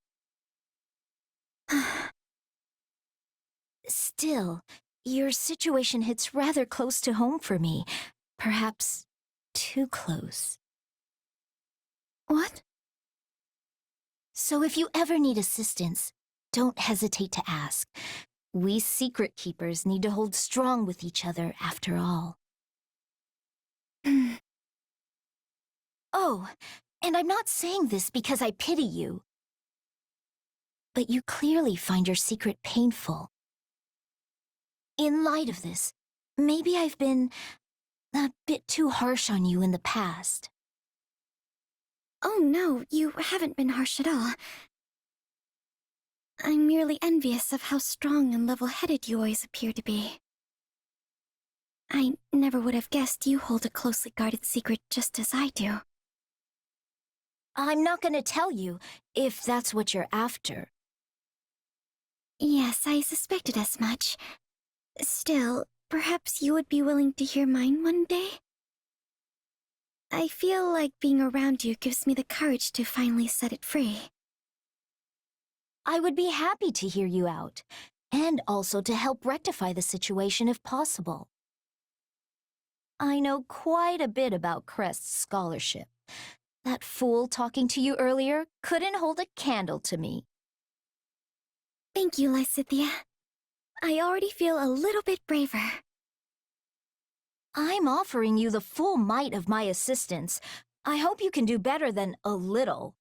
Still, your situation hits rather close to home for me. Perhaps too close. What? So if you ever need assistance, don't hesitate to ask. We secret keepers need to hold strong with each other after all. Oh, and I'm not saying this because I pity you. But you clearly find your secret painful. In light of this, maybe I've been a bit too harsh on you in the past. Oh no, you haven't been harsh at all. I'm merely envious of how strong and level-headed you always appear to be. I never would have guessed you hold a closely guarded secret just as I do. I'm not gonna tell you, if that's what you're after. Yes, I suspected as much. Still, perhaps you would be willing to hear mine one day? I feel like being around you gives me the courage to finally set it free. I would be happy to hear you out, and also to help rectify the situation if possible. I know quite a bit about Crest's scholarship. That fool talking to you earlier couldn't hold a candle to me. Thank you, Lysithea. I already feel a little bit braver. I'm offering you the full might of my assistance. I hope you can do better than a little.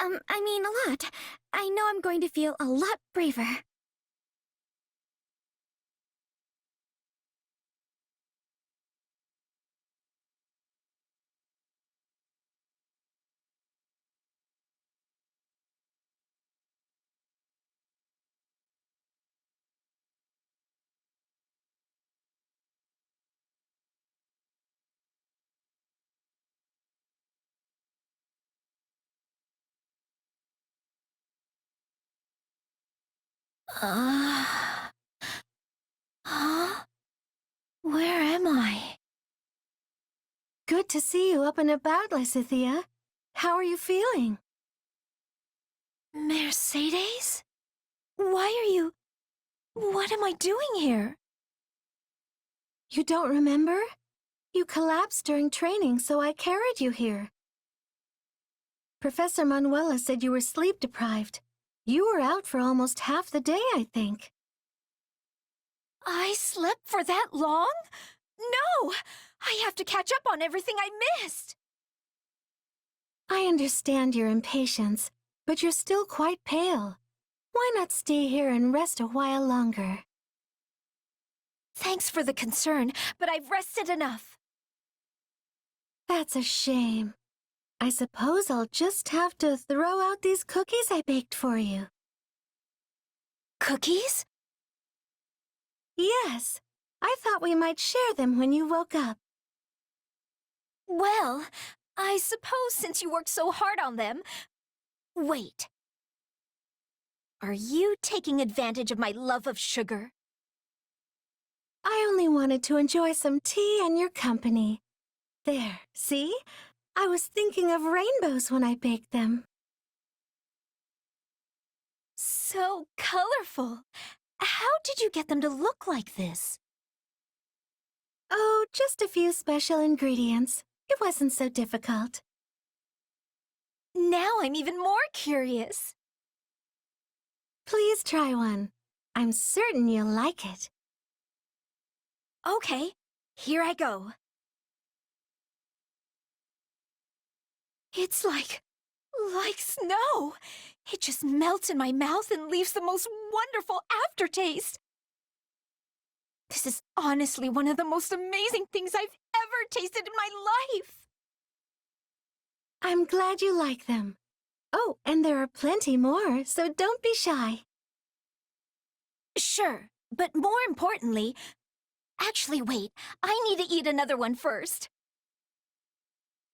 I mean a lot. I know I'm going to feel a lot braver. Huh? Where am I? Good to see you up and about, Lysithea. How are you feeling? Mercedes? Why are you... What am I doing here? You don't remember? You collapsed during training, so I carried you here. Professor Manuela said you were sleep-deprived. You were out for almost half the day, I think. I slept for that long? No! I have to catch up on everything I missed! I understand your impatience, but you're still quite pale. Why not stay here and rest a while longer? Thanks for the concern, but I've rested enough. That's a shame. I suppose I'll just have to throw out these cookies I baked for you. Cookies? Yes. I thought we might share them when you woke up. Well, I suppose since you worked so hard on them... Wait. Are you taking advantage of my love of sugar? I only wanted to enjoy some tea and your company. There, see? I was thinking of rainbows when I baked them. So colorful. How did you get them to look like this? Oh, just a few special ingredients. It wasn't so difficult. Now I'm even more curious. Please try one. I'm certain you'll like it. Okay, here I go. It's like snow. It just melts in my mouth and leaves the most wonderful aftertaste. This is honestly one of the most amazing things I've ever tasted in my life. I'm glad you like them. Oh, and there are plenty more, so don't be shy. Sure, but more importantly... Actually, wait, I need to eat another one first.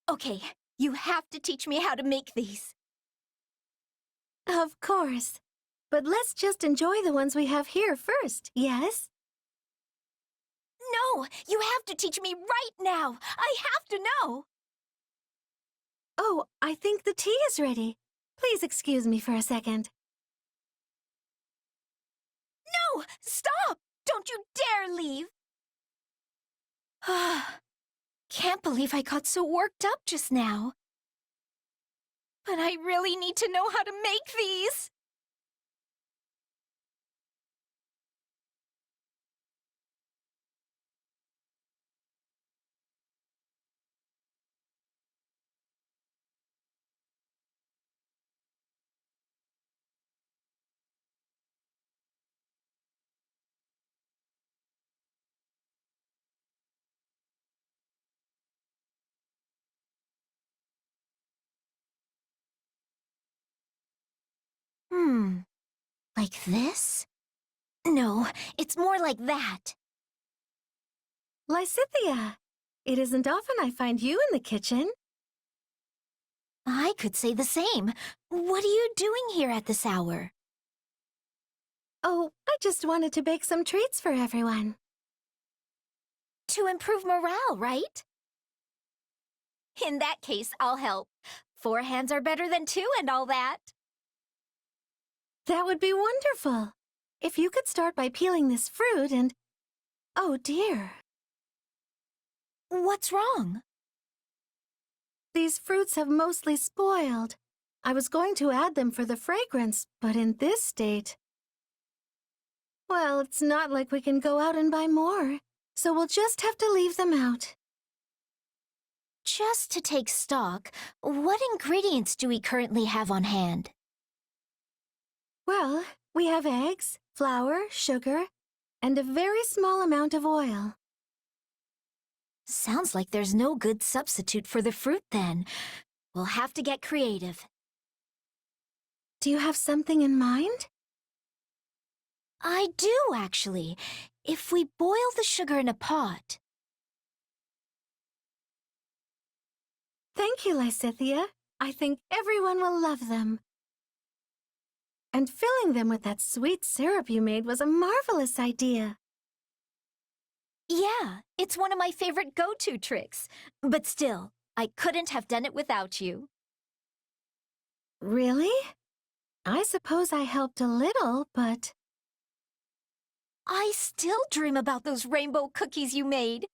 Okay, you have to teach me how to make these. Of course. But let's just enjoy the ones we have here first, yes? No, you have to teach me right now. I have to know. Oh, I think the tea is ready. Please excuse me for a second. No! Stop! Don't you dare leave! Can't believe I got so worked up just now. But I really need to know how to make these. Like this? No, it's more like that. Lysithea, it isn't often I find you in the kitchen. I could say the same. What are you doing here at this hour? Oh, I just wanted to bake some treats for everyone. To improve morale, right? In that case, I'll help. 4 hands are better than 2 and all that. That would be wonderful. If you could start by peeling this fruit and... Oh dear. What's wrong? These fruits have mostly spoiled. I was going to add them for the fragrance, but in this state... Well, it's not like we can go out and buy more, so we'll just have to leave them out. Just to take stock, what ingredients do we currently have on hand? Well, we have eggs, flour, sugar, and a very small amount of oil. Sounds like there's no good substitute for the fruit then. We'll have to get creative. Do you have something in mind? I do, actually. If we boil the sugar in a pot. Thank you, Lysithea. I think everyone will love them. And filling them with that sweet syrup you made was a marvelous idea. Yeah, it's one of my favorite go-to tricks. But still, I couldn't have done it without you. Really? I suppose I helped a little, but... I still dream about those rainbow cookies you made.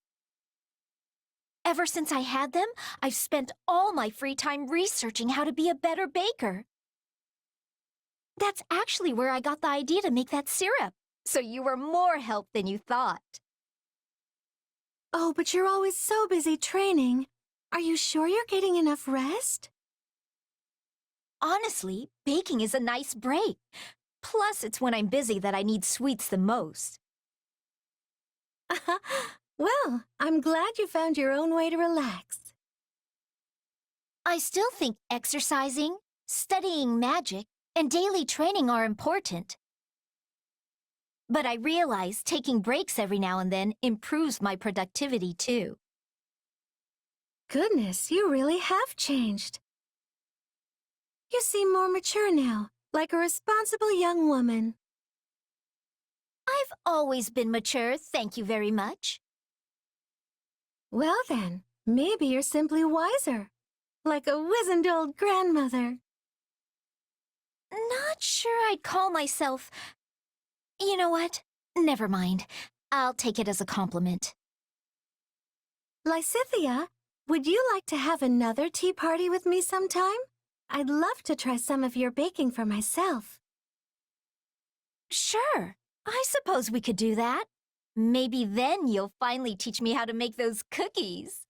Ever since I had them, I've spent all my free time researching how to be a better baker. That's actually where I got the idea to make that syrup, so you were more help than you thought. Oh, but you're always so busy training. Are you sure you're getting enough rest? Honestly, baking is a nice break. Plus, it's when I'm busy that I need sweets the most. Well, I'm glad you found your own way to relax. I still think exercising, studying magic, and daily training are important. But I realize taking breaks every now and then improves my productivity too. Goodness, you really have changed. You seem more mature now, like a responsible young woman. I've always been mature, thank you very much. Well then, maybe you're simply wiser, like a wizened old grandmother. Not sure I'd call myself... You know what? Never mind. I'll take it as a compliment. Lysithea, would you like to have another tea party with me sometime? I'd love to try some of your baking for myself. Sure. I suppose we could do that. Maybe then you'll finally teach me how to make those cookies.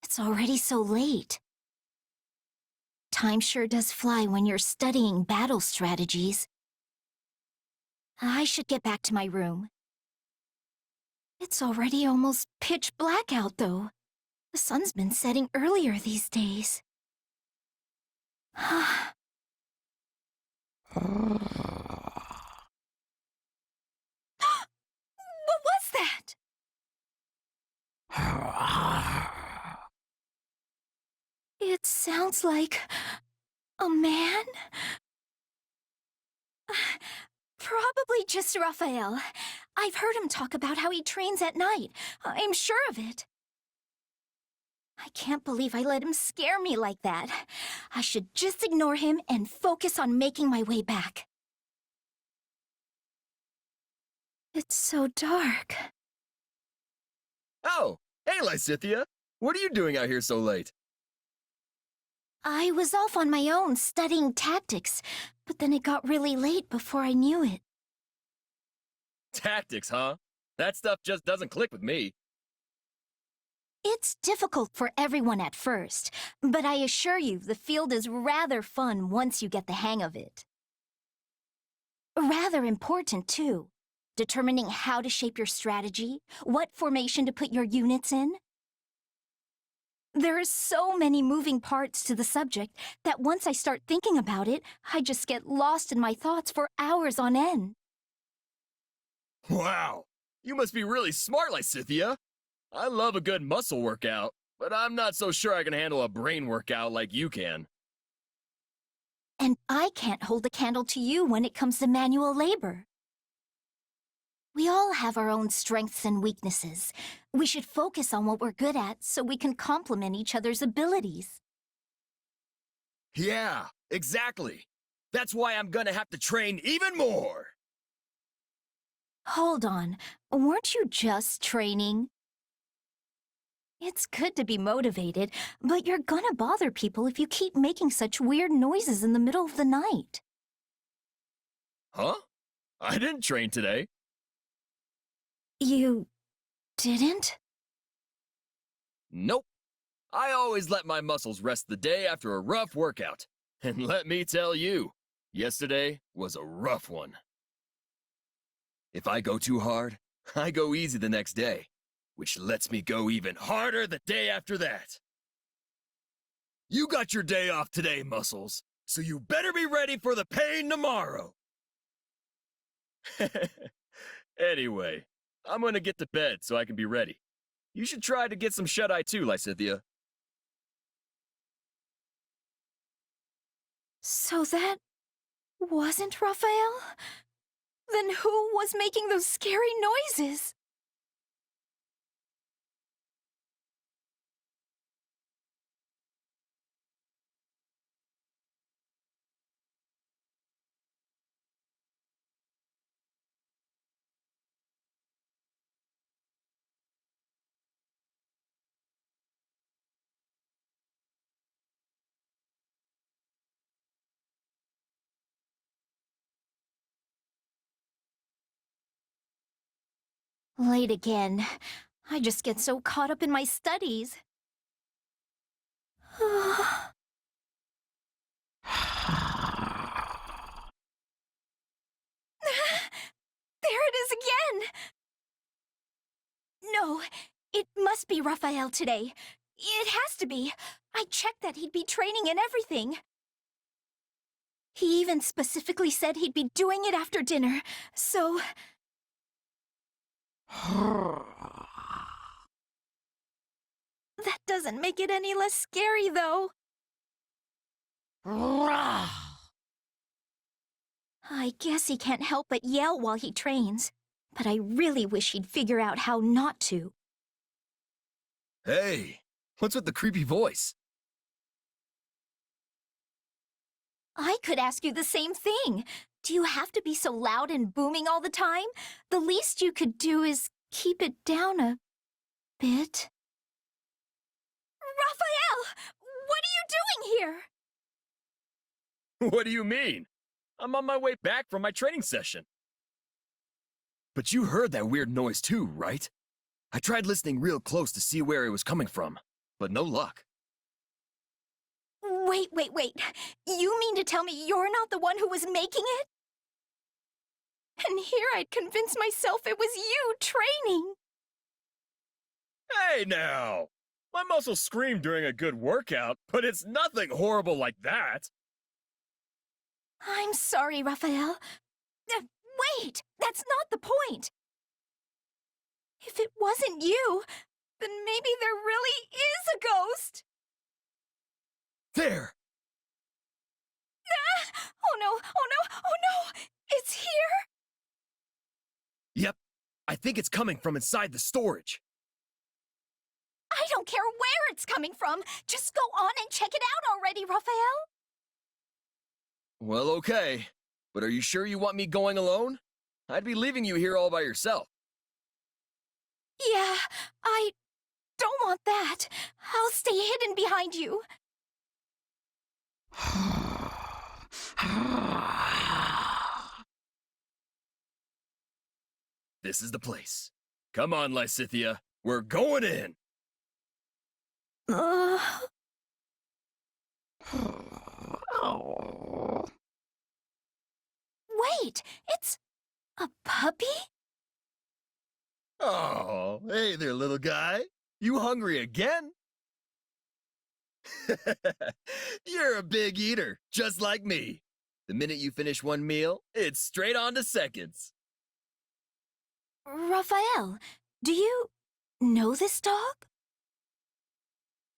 It's already so late. Time sure does fly when you're studying battle strategies. I should get back to my room. It's already almost pitch black out, though. The sun's been setting earlier these days. What was that? It sounds like a man? Probably just Raphael. I've heard him talk about how he trains at night. I'm sure of it. I can't believe I let him scare me like that. I should just ignore him and focus on making my way back. It's so dark. Oh, hey, Lysithea. What are you doing out here so late? I was off on my own studying tactics, but then it got really late before I knew it. Tactics, huh? That stuff just doesn't click with me. It's difficult for everyone at first, but I assure you the field is rather fun once you get the hang of it. Rather important, too. Determining how to shape your strategy, what formation to put your units in. There are so many moving parts to the subject that once I start thinking about it, I just get lost in my thoughts for hours on end. Wow, you must be really smart, Lysithea. I love a good muscle workout, but I'm not so sure I can handle a brain workout like you can. And I can't hold a candle to you when it comes to manual labor. We all have our own strengths and weaknesses. We should focus on what we're good at so we can complement each other's abilities. Yeah, exactly. That's why I'm gonna have to train even more. Hold on, weren't you just training? It's good to be motivated, but you're gonna bother people if you keep making such weird noises in the middle of the night. Huh? I didn't train today. You didn't? Nope. I always let my muscles rest the day after a rough workout. And let me tell you, yesterday was a rough one. If I go too hard, I go easy the next day, which lets me go even harder the day after that. You got your day off today, muscles, so you better be ready for the pain tomorrow. Anyway, I'm gonna get to bed so I can be ready. You should try to get some shut-eye too, Lysithea. So that wasn't Raphael? Then who was making those scary noises? Late again. I just get so caught up in my studies. There it is again! No, it must be Raphael today. It has to be. I checked that he'd be training and everything. He even specifically said he'd be doing it after dinner, so... That doesn't make it any less scary, though. I guess he can't help but yell while he trains, but I really wish he'd figure out how not to. Hey, what's with the creepy voice? I could ask you the same thing. Do you have to be so loud and booming all the time? The least you could do is keep it down a bit. Raphael! What are you doing here? What do you mean? I'm on my way back from my training session. But you heard that weird noise too, right? I tried listening real close to see where it was coming from, but no luck. Wait. You mean to tell me you're not the one who was making it? And here I'd convinced myself it was you training. Hey now! My muscles scream during a good workout, but it's nothing horrible like that. I'm sorry, Raphael. Wait! That's not the point! If it wasn't you, then maybe there really is a ghost! There! Ah! Oh no! It's here? Yep, I think it's coming from inside the storage. I don't care where it's coming from! Just go on and check it out already, Raphael! Well, okay. But are you sure you want me going alone? I'd be leaving you here all by yourself. Yeah, I don't want that. I'll stay hidden behind you. This is the place. Come on, Lysithea. We're going in. Wait, it's a puppy? Oh, hey there, little guy. You hungry again? You're a big eater, just like me. The minute you finish one meal, it's straight on to seconds. Raphael, do you know this dog?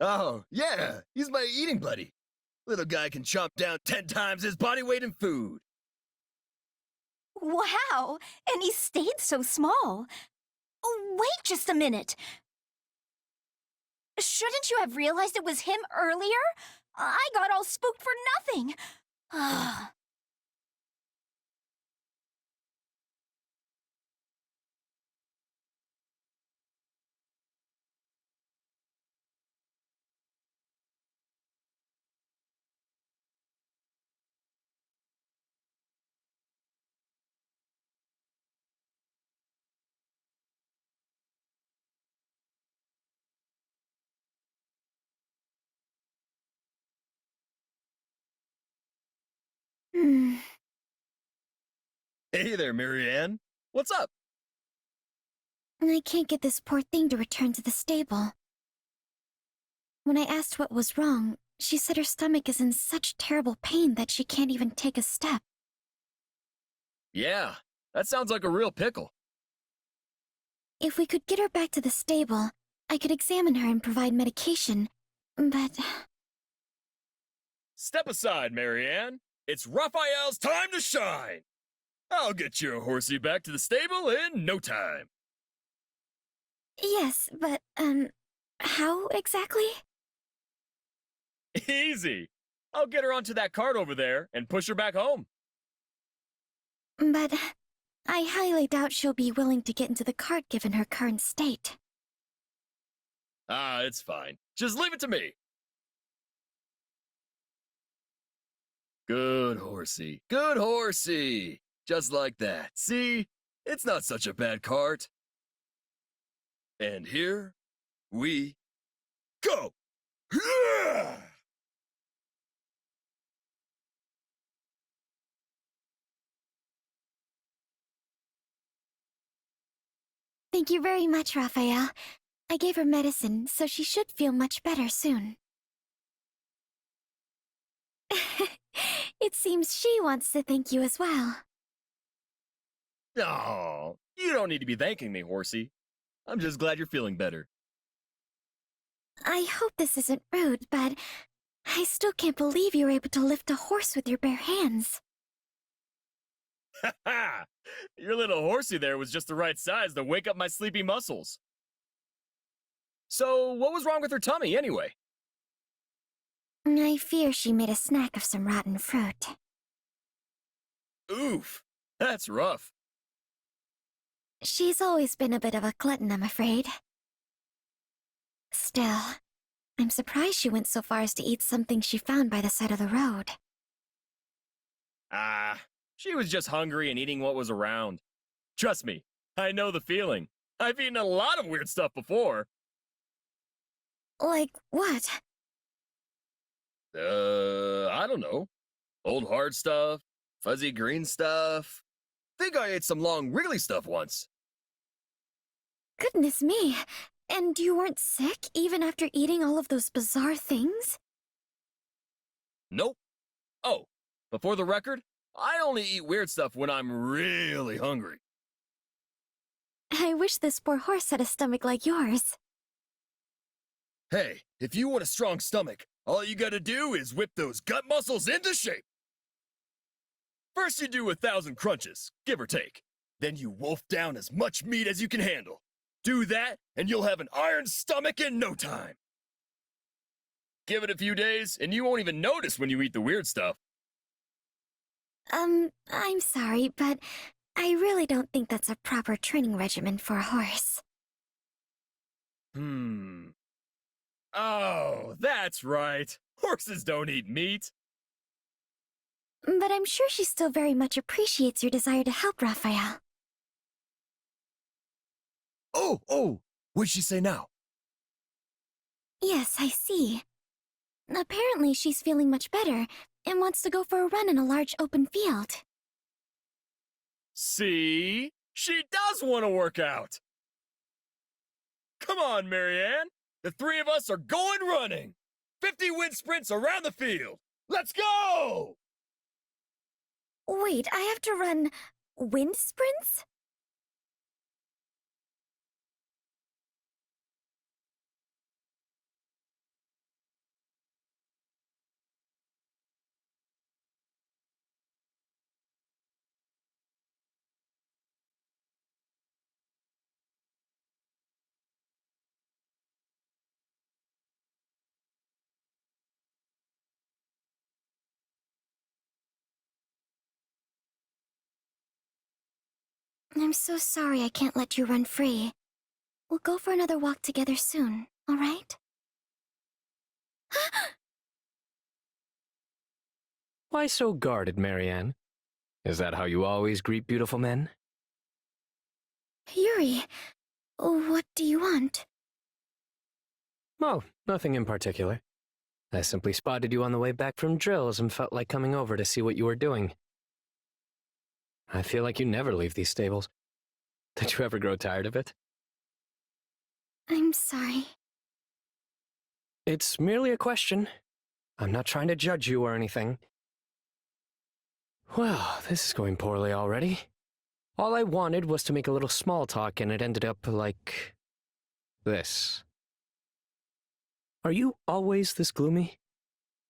Oh, yeah, he's my eating buddy. Little guy can chomp down 10 times his body weight in food. Wow, and he stayed so small. Oh, wait just a minute. Shouldn't you have realized it was him earlier? I got all spooked for nothing. Hey there, Marianne. What's up? I can't get this poor thing to return to the stable. When I asked what was wrong, she said her stomach is in such terrible pain that she can't even take a step. Yeah, that sounds like a real pickle. If we could get her back to the stable, I could examine her and provide medication, but... Step aside, Marianne. It's Raphael's time to shine. I'll get your horsey back to the stable in no time. Yes, but, how exactly? Easy. I'll get her onto that cart over there and push her back home. But I highly doubt she'll be willing to get into the cart given her current state. Ah, it's fine. Just leave it to me. Good horsey. Good horsey. Just like that. See? It's not such a bad cart. And here we go. Thank you very much, Raphael. I gave her medicine, so she should feel much better soon. It seems she wants to thank you as well. Oh, you don't need to be thanking me, horsey. I'm just glad you're feeling better. I hope this isn't rude, but I still can't believe you were able to lift a horse with your bare hands. Ha ha! Your little horsey there was just the right size to wake up my sleepy muscles. So, what was wrong with her tummy, anyway? I fear she made a snack of some rotten fruit. Oof, that's rough. She's always been a bit of a glutton, I'm afraid. Still, I'm surprised she went so far as to eat something she found by the side of the road. Ah, she was just hungry and eating what was around. Trust me, I know the feeling. I've eaten a lot of weird stuff before. Like what? I don't know. Old hard stuff, fuzzy green stuff. Think I ate some long wriggly stuff once. Goodness me! And you weren't sick even after eating all of those bizarre things? Nope. Oh, before the record, I only eat weird stuff when I'm really hungry. I wish this poor horse had a stomach like yours. Hey, if you want a strong stomach, all you gotta do is whip those gut muscles into shape. First you do 1,000 crunches, give or take. Then you wolf down as much meat as you can handle. Do that, and you'll have an iron stomach in no time. Give it a few days, and you won't even notice when you eat the weird stuff. I'm sorry, but I really don't think that's a proper training regimen for a horse. Oh, that's right. Horses don't eat meat. But I'm sure she still very much appreciates your desire to help Raphael. Oh, what'd she say now? Yes, I see. Apparently she's feeling much better and wants to go for a run in a large open field. See? She does want to work out. Come on, Marianne. The three of us are going running. 50 wind sprints around the field! Let's go! Wait, I have to run wind sprints? I'm so sorry I can't let you run free. We'll go for another walk together soon, all right? Why so guarded, Marianne? Is that how you always greet beautiful men? Yuri, what do you want? Oh, nothing in particular. I simply spotted you on the way back from drills and felt like coming over to see what you were doing. I feel like you never leave these stables. Did you ever grow tired of it? I'm sorry. It's merely a question. I'm not trying to judge you or anything. Well, this is going poorly already. All I wanted was to make a little small talk, and it ended up like this. Are you always this gloomy?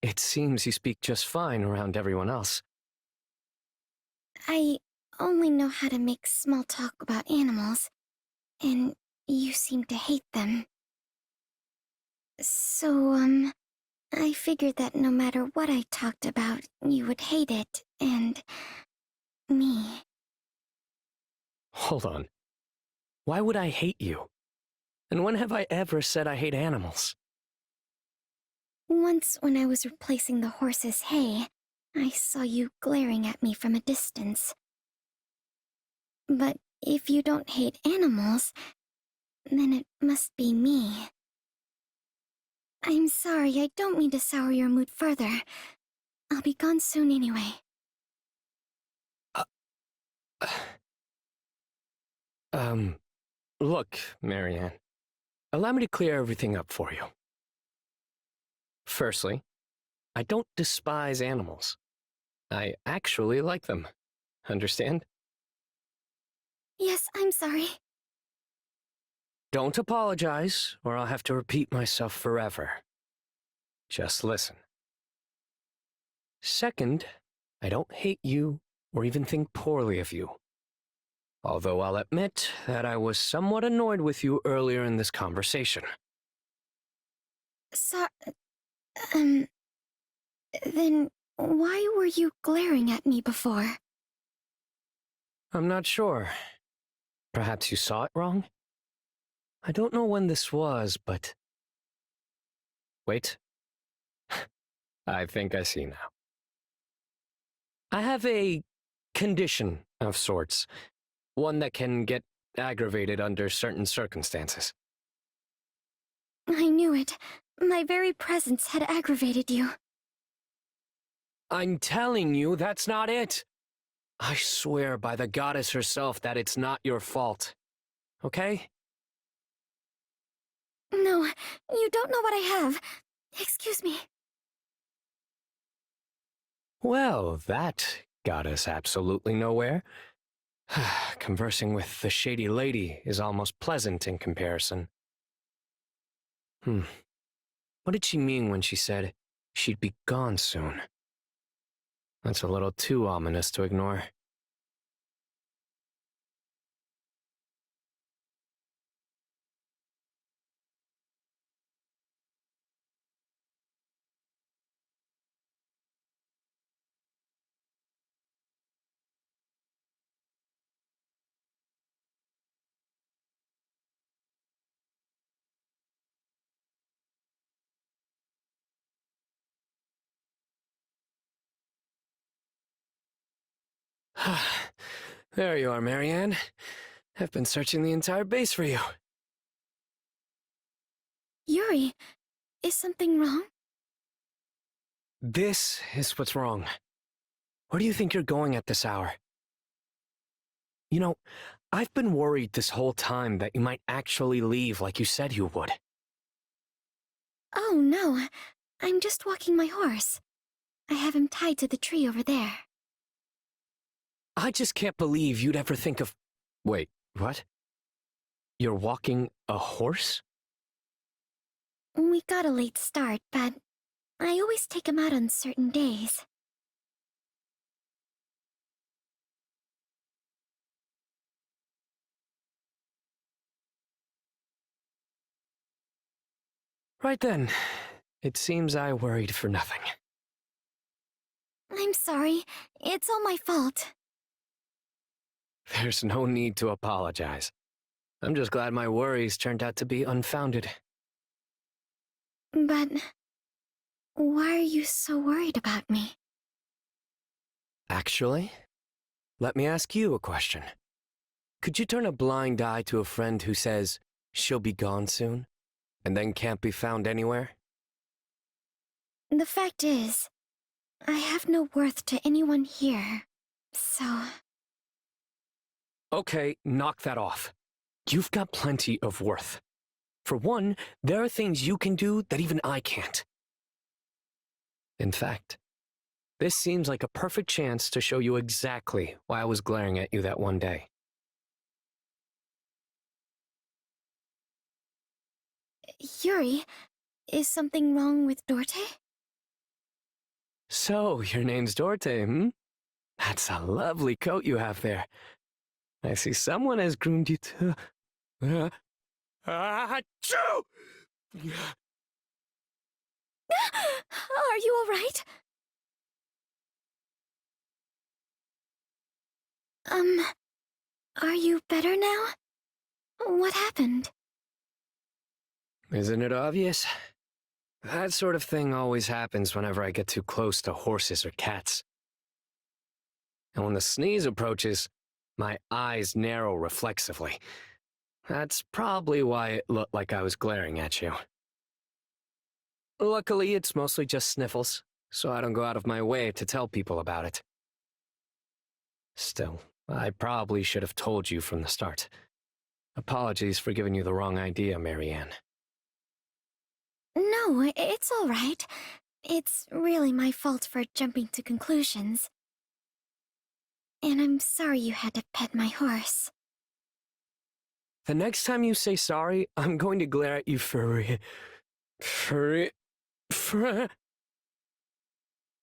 It seems you speak just fine around everyone else. I only know how to make small talk about animals, and you seem to hate them. So, I figured that no matter what I talked about, you would hate it, and me. Hold on. Why would I hate you? And when have I ever said I hate animals? Once when I was replacing the horse's hay, I saw you glaring at me from a distance. But if you don't hate animals, then it must be me. I'm sorry, I don't mean to sour your mood further. I'll be gone soon anyway. Look, Marianne. Allow me to clear everything up for you. Firstly, I don't despise animals. I actually like them. Understand? Yes, I'm sorry. Don't apologize, or I'll have to repeat myself forever. Just listen. Second, I don't hate you or even think poorly of you. Although I'll admit that I was somewhat annoyed with you earlier in this conversation. Then why were you glaring at me before? I'm not sure. Perhaps you saw it wrong? I don't know when this was, but... Wait. I think I see now. I have a condition of sorts. One that can get aggravated under certain circumstances. I knew it. My very presence had aggravated you. I'm telling you, that's not it. I swear by the goddess herself that it's not your fault. Okay? No, you don't know what I have. Excuse me. Well, that got us absolutely nowhere. Conversing with the shady lady is almost pleasant in comparison. What did she mean when she said she'd be gone soon? That's a little too ominous to ignore. There you are, Marianne. I've been searching the entire base for you. Yuri, is something wrong? This is what's wrong. Where do you think you're going at this hour? You know, I've been worried this whole time that you might actually leave like you said you would. Oh, no. I'm just walking my horse. I have him tied to the tree over there. I just can't believe you'd ever think of... Wait, what? You're walking a horse? We got a late start, but I always take him out on certain days. Right then. It seems I worried for nothing. I'm sorry. It's all my fault. There's no need to apologize. I'm just glad my worries turned out to be unfounded. But why are you so worried about me? Actually, let me ask you a question. Could you turn a blind eye to a friend who says she'll be gone soon, and then can't be found anywhere? The fact is, I have no worth to anyone here, so... Okay, knock that off. You've got plenty of worth. For one, there are things you can do that even I can't. In fact, this seems like a perfect chance to show you exactly why I was glaring at you that one day. Yuri, is something wrong with Dorte? So, your name's Dorte, hmm? That's a lovely coat you have there. I see someone has groomed you to... Achoo! Are you all right? Are you better now? What happened? Isn't it obvious? That sort of thing always happens whenever I get too close to horses or cats. And when the sneeze approaches, my eyes narrow reflexively. That's probably why it looked like I was glaring at you. Luckily, it's mostly just sniffles, so I don't go out of my way to tell people about it. Still, I probably should have told you from the start. Apologies for giving you the wrong idea, Marianne. No, it's all right. It's really my fault for jumping to conclusions. And I'm sorry you had to pet my horse. The next time you say sorry, I'm going to glare at you for...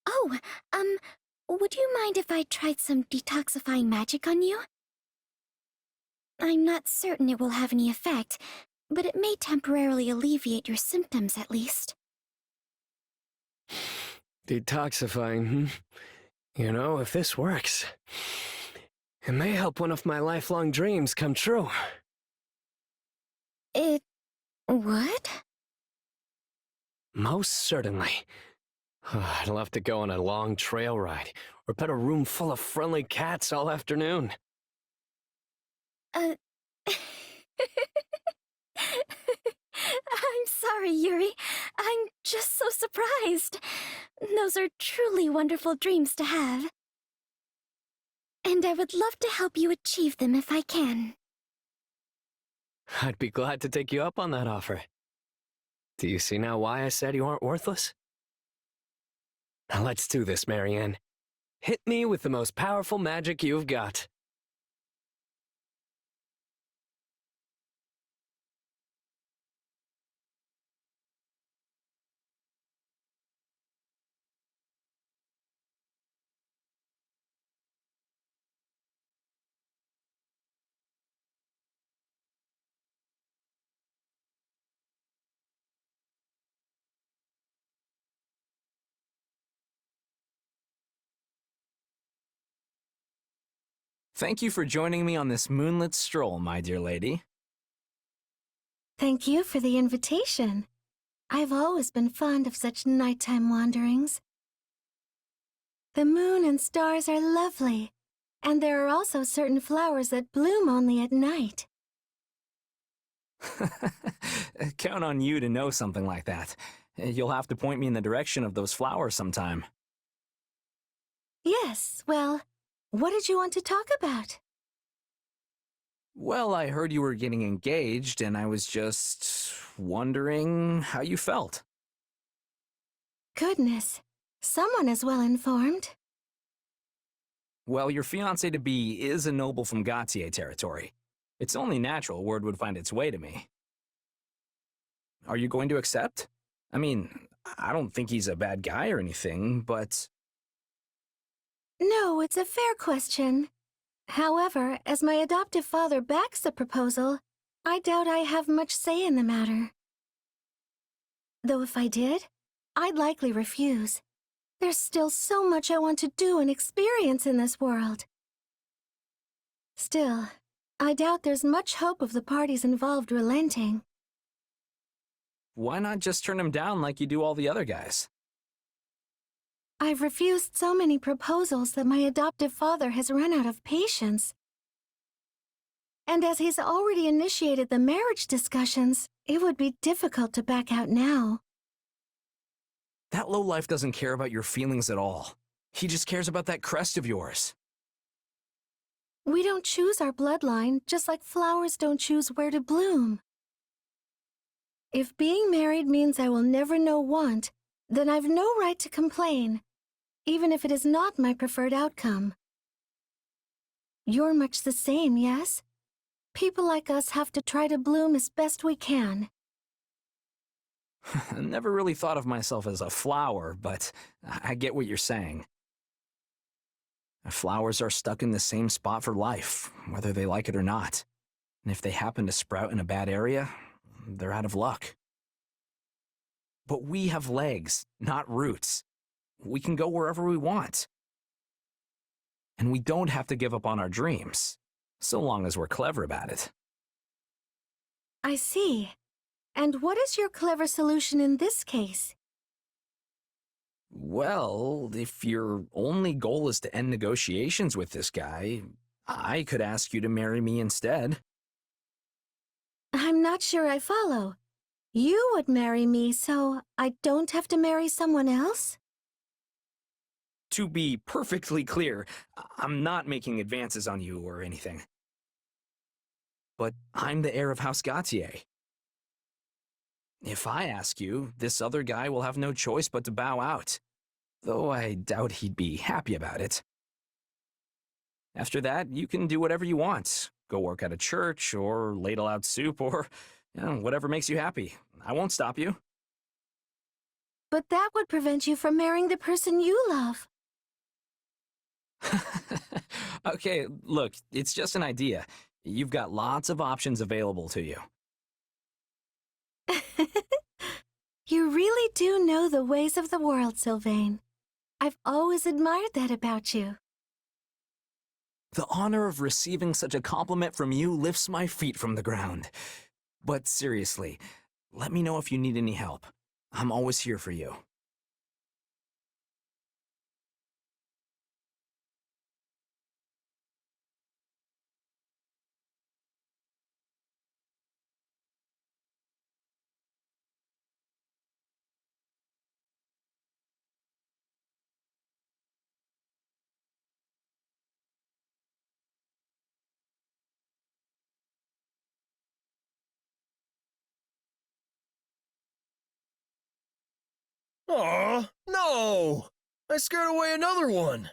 Oh, would you mind if I tried some detoxifying magic on you? I'm not certain it will have any effect, but it may temporarily alleviate your symptoms at least. Detoxifying, hmm? You know, if this works, it may help one of my lifelong dreams come true. It would? Most certainly. I'd love to go on a long trail ride, or pet a room full of friendly cats all afternoon. I'm sorry, Yuri. I'm just so surprised. Those are truly wonderful dreams to have. And I would love to help you achieve them if I can. I'd be glad to take you up on that offer. Do you see now why I said you aren't worthless? Now let's do this, Marianne. Hit me with the most powerful magic you've got. Thank you for joining me on this moonlit stroll, my dear lady. Thank you for the invitation. I've always been fond of such nighttime wanderings. The moon and stars are lovely, and there are also certain flowers that bloom only at night. Count on you to know something like that. You'll have to point me in the direction of those flowers sometime. Yes, well, what did you want to talk about? Well, I heard you were getting engaged, and I was just wondering how you felt. Goodness, someone is well informed. Well, your fiancé-to-be is a noble from Gautier territory. It's only natural word would find its way to me. Are you going to accept? I mean, I don't think he's a bad guy or anything, but... No, it's a fair question. However, as my adoptive father backs the proposal, I doubt I have much say in the matter. Though if I did, I'd likely refuse. There's still so much I want to do and experience in this world. Still, I doubt there's much hope of the parties involved relenting. Why not just turn him down like you do all the other guys? I've refused so many proposals that my adoptive father has run out of patience. And as he's already initiated the marriage discussions, it would be difficult to back out now. That lowlife doesn't care about your feelings at all. He just cares about that crest of yours. We don't choose our bloodline, just like flowers don't choose where to bloom. If being married means I will never know want, then I've no right to complain, even if it is not my preferred outcome. You're much the same, yes? People like us have to try to bloom as best we can. I never really thought of myself as a flower, but I get what you're saying. Flowers are stuck in the same spot for life, whether they like it or not. And if they happen to sprout in a bad area, they're out of luck. But we have legs, not roots. We can go wherever we want. And we don't have to give up on our dreams, so long as we're clever about it. I see. And what is your clever solution in this case? Well, if your only goal is to end negotiations with this guy, I could ask you to marry me instead. I'm not sure I follow. You would marry me, so I don't have to marry someone else? To be perfectly clear, I'm not making advances on you or anything. But I'm the heir of House Gautier. If I ask you, this other guy will have no choice but to bow out, though I doubt he'd be happy about it. After that, you can do whatever you want. Go work at a church, or ladle out soup, or whatever makes you happy. I won't stop you. But that would prevent you from marrying the person you love. Okay, look, it's just an idea. You've got lots of options available to you. You really do know the ways of the world, Sylvain. I've always admired that about you. The honor of receiving such a compliment from you lifts my feet from the ground. But seriously, let me know if you need any help. I'm always here for you. Aw, no! I scared away another one.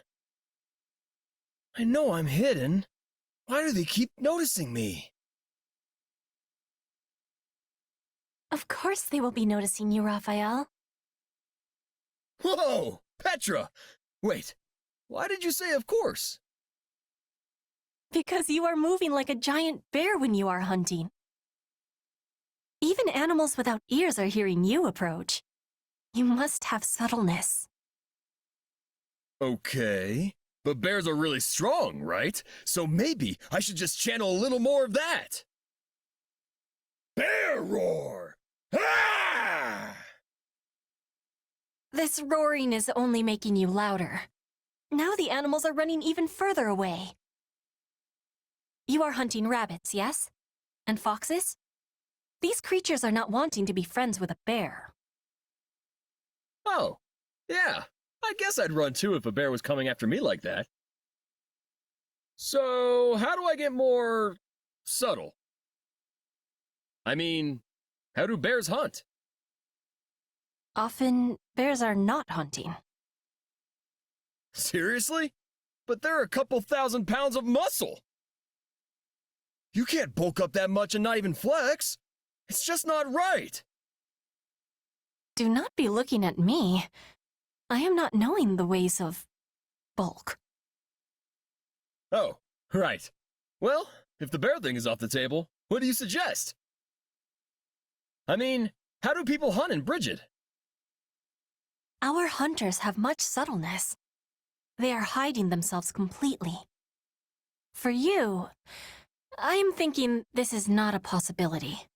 I know I'm hidden. Why do they keep noticing me? Of course they will be noticing you, Raphael. Whoa! Petra! Wait, why did you say of course? Because you are moving like a giant bear when you are hunting. Even animals without ears are hearing you approach. You must have subtleness. Okay, but bears are really strong, right? So maybe I should just channel a little more of that. Bear roar! Ah! This roaring is only making you louder. Now the animals are running even further away. You are hunting rabbits, yes? And foxes? These creatures are not wanting to be friends with a bear. Oh, yeah. I guess I'd run too if a bear was coming after me like that. So, how do I get more subtle? I mean, how do bears hunt? Often, bears are not hunting. Seriously? But they're a couple 1,000 pounds of muscle! You can't bulk up that much and not even flex! It's just not right! Do not be looking at me. I am not knowing the ways of bulk. Oh, right. Well, if the bear thing is off the table, what do you suggest? I mean, how do people hunt in Brigid? Our hunters have much subtleness. They are hiding themselves completely. For you, I am thinking this is not a possibility.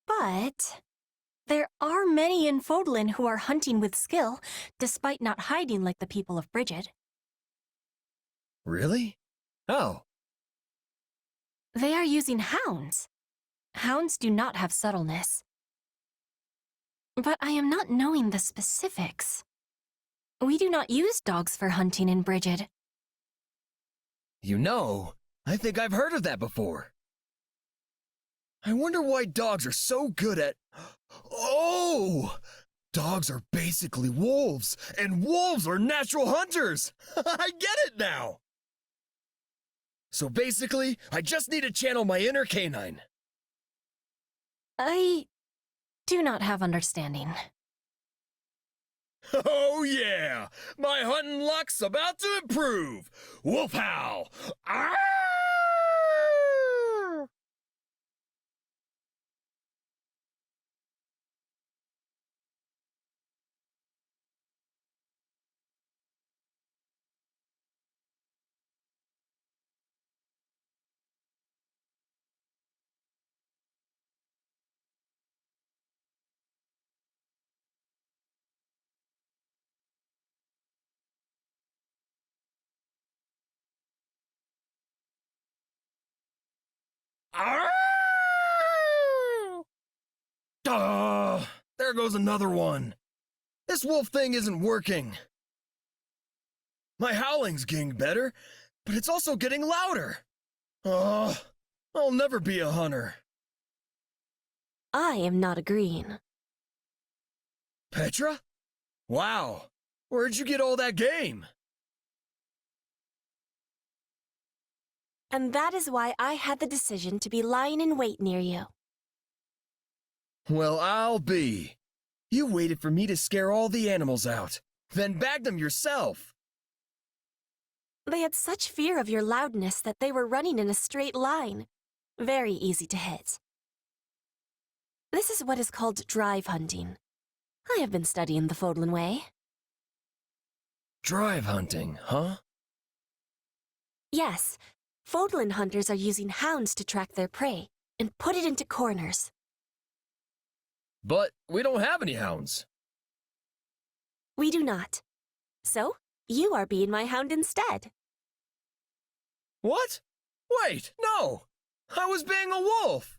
But there are many in Fodlan who are hunting with skill, despite not hiding like the people of Brigid. Really? How? They are using hounds. Hounds do not have subtleness. But I am not knowing the specifics. We do not use dogs for hunting in Brigid. You know, I think I've heard of that before. I wonder why dogs are so good at... Oh! Dogs are basically wolves, and wolves are natural hunters! I get it now! So basically, I just need to channel my inner canine. I do not have understanding. Oh yeah! My hunting luck's about to improve! Wolf howl! Arr! Arr! There goes another one. This wolf thing isn't working. My howling's getting better, but it's also getting louder. I'll never be a hunter. I am not agreeing. Petra? Wow, where'd you get all that game? And that is why I had the decision to be lying in wait near you. Well, I'll be. You waited for me to scare all the animals out, then bagged them yourself. They had such fear of your loudness that they were running in a straight line. Very easy to hit. This is what is called drive hunting. I have been studying the Fodlan way. Drive hunting, huh? Yes, Fodlan hunters are using hounds to track their prey and put it into corners. But we don't have any hounds. We do not. So, you are being my hound instead. What? Wait, no! I was being a wolf!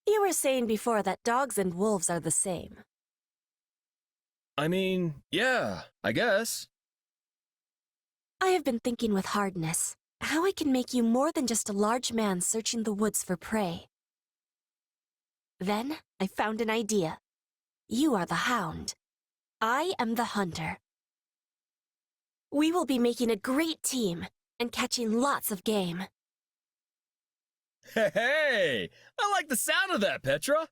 You were saying before that dogs and wolves are the same. I mean, yeah, I guess. I have been thinking with hardness how I can make you more than just a large man searching the woods for prey. Then I found an idea. You are the hound. I am the hunter. We will be making a great team and catching lots of game. Hey, I like the sound of that, Petra.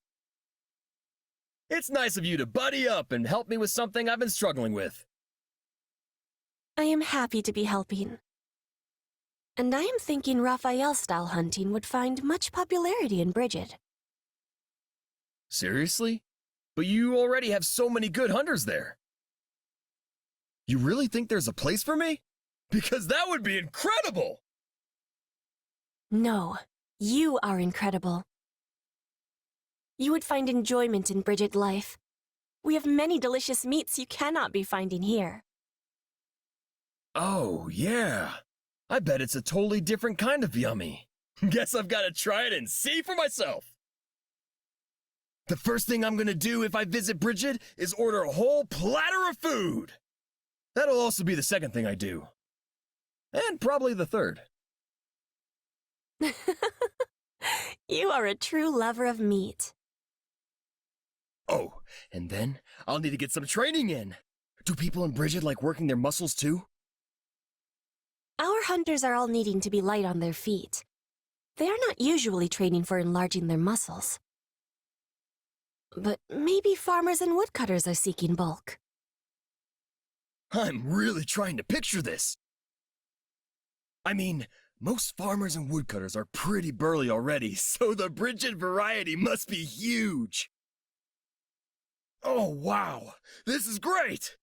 It's nice of you to buddy up and help me with something I've been struggling with. I am happy to be helping. And I am thinking Raphael-style hunting would find much popularity in Brigid. Seriously? But you already have so many good hunters there. You really think there's a place for me? Because that would be incredible! No, you are incredible. You would find enjoyment in Brigid life. We have many delicious meats you cannot be finding here. Oh, yeah. I bet it's a totally different kind of yummy. Guess I've got to try it and see for myself. The first thing I'm gonna do if I visit Brigid is order a whole platter of food. That'll also be the second thing I do. And probably the third. You are a true lover of meat. Oh, and then I'll need to get some training in. Do people in Brigid like working their muscles too? Our hunters are all needing to be light on their feet. They are not usually training for enlarging their muscles. But maybe farmers and woodcutters are seeking bulk. I'm really trying to picture this. I mean, most farmers and woodcutters are pretty burly already, so the Brigid variety must be huge. Oh, wow! This is great!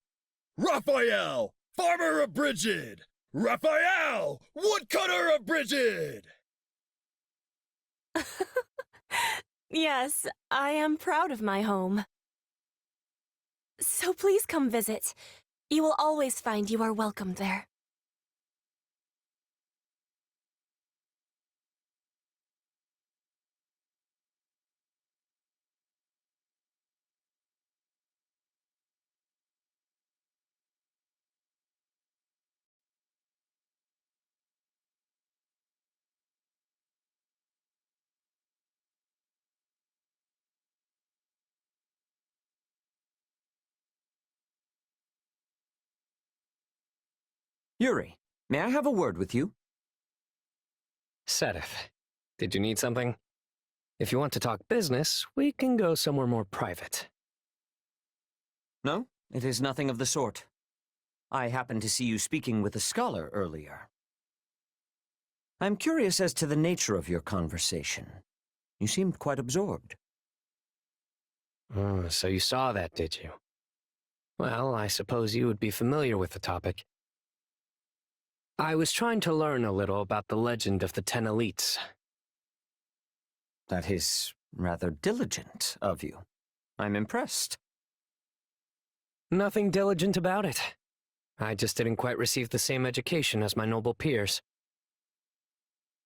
Raphael, farmer of Brigid! Raphael, woodcutter of Brigid! Yes, I am proud of my home. So please come visit. You will always find you are welcome there. Yuri, may I have a word with you? Seteth, did you need something? If you want to talk business, we can go somewhere more private. No, it is nothing of the sort. I happened to see you speaking with a scholar earlier. I'm curious as to the nature of your conversation. You seemed quite absorbed. Oh, so you saw that, did you? Well, I suppose you would be familiar with the topic. I was trying to learn a little about the legend of the 10 elites. That is rather diligent of you. I'm impressed. Nothing diligent about it. I just didn't quite receive the same education as my noble peers.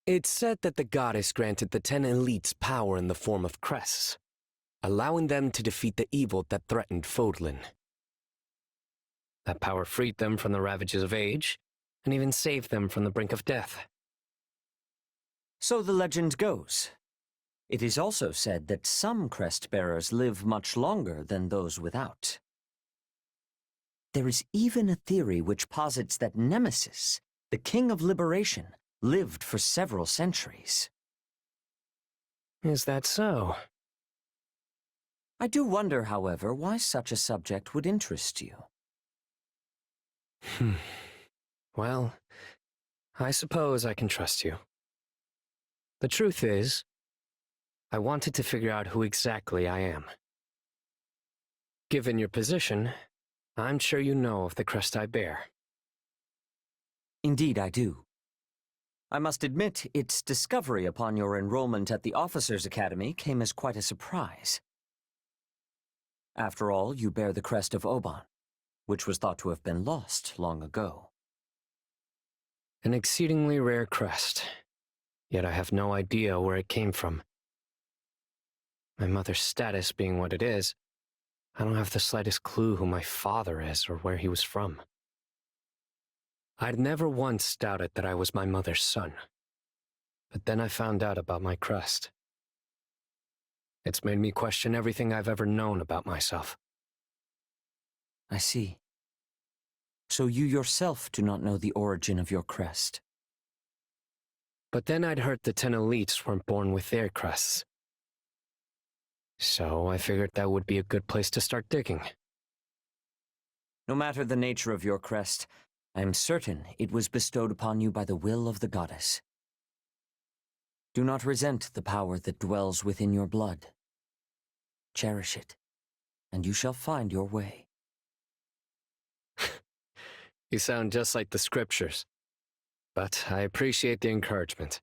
It's said that the goddess granted the 10 elites power in the form of crests, allowing them to defeat the evil that threatened Fodlan. That power freed them from the ravages of age, and even saved them from the brink of death. So the legend goes. It is also said that some crest-bearers live much longer than those without. There is even a theory which posits that Nemesis, the King of Liberation, lived for several centuries. Is that so? I do wonder, however, why such a subject would interest you. Well, I suppose I can trust you. The truth is, I wanted to figure out who exactly I am. Given your position, I'm sure you know of the crest I bear. Indeed, I do. I must admit, its discovery upon your enrollment at the Officers' Academy came as quite a surprise. After all, you bear the crest of Oban, which was thought to have been lost long ago. An exceedingly rare crest, yet I have no idea where it came from. My mother's status being what it is, I don't have the slightest clue who my father is or where he was from. I'd never once doubted that I was my mother's son, but then I found out about my crest. It's made me question everything I've ever known about myself. I see. So you yourself do not know the origin of your crest. But then I'd heard the 10 elites weren't born with their crests. So I figured that would be a good place to start digging. No matter the nature of your crest, I am certain it was bestowed upon you by the will of the goddess. Do not resent the power that dwells within your blood. Cherish it, and you shall find your way. You sound just like the scriptures. But I appreciate the encouragement.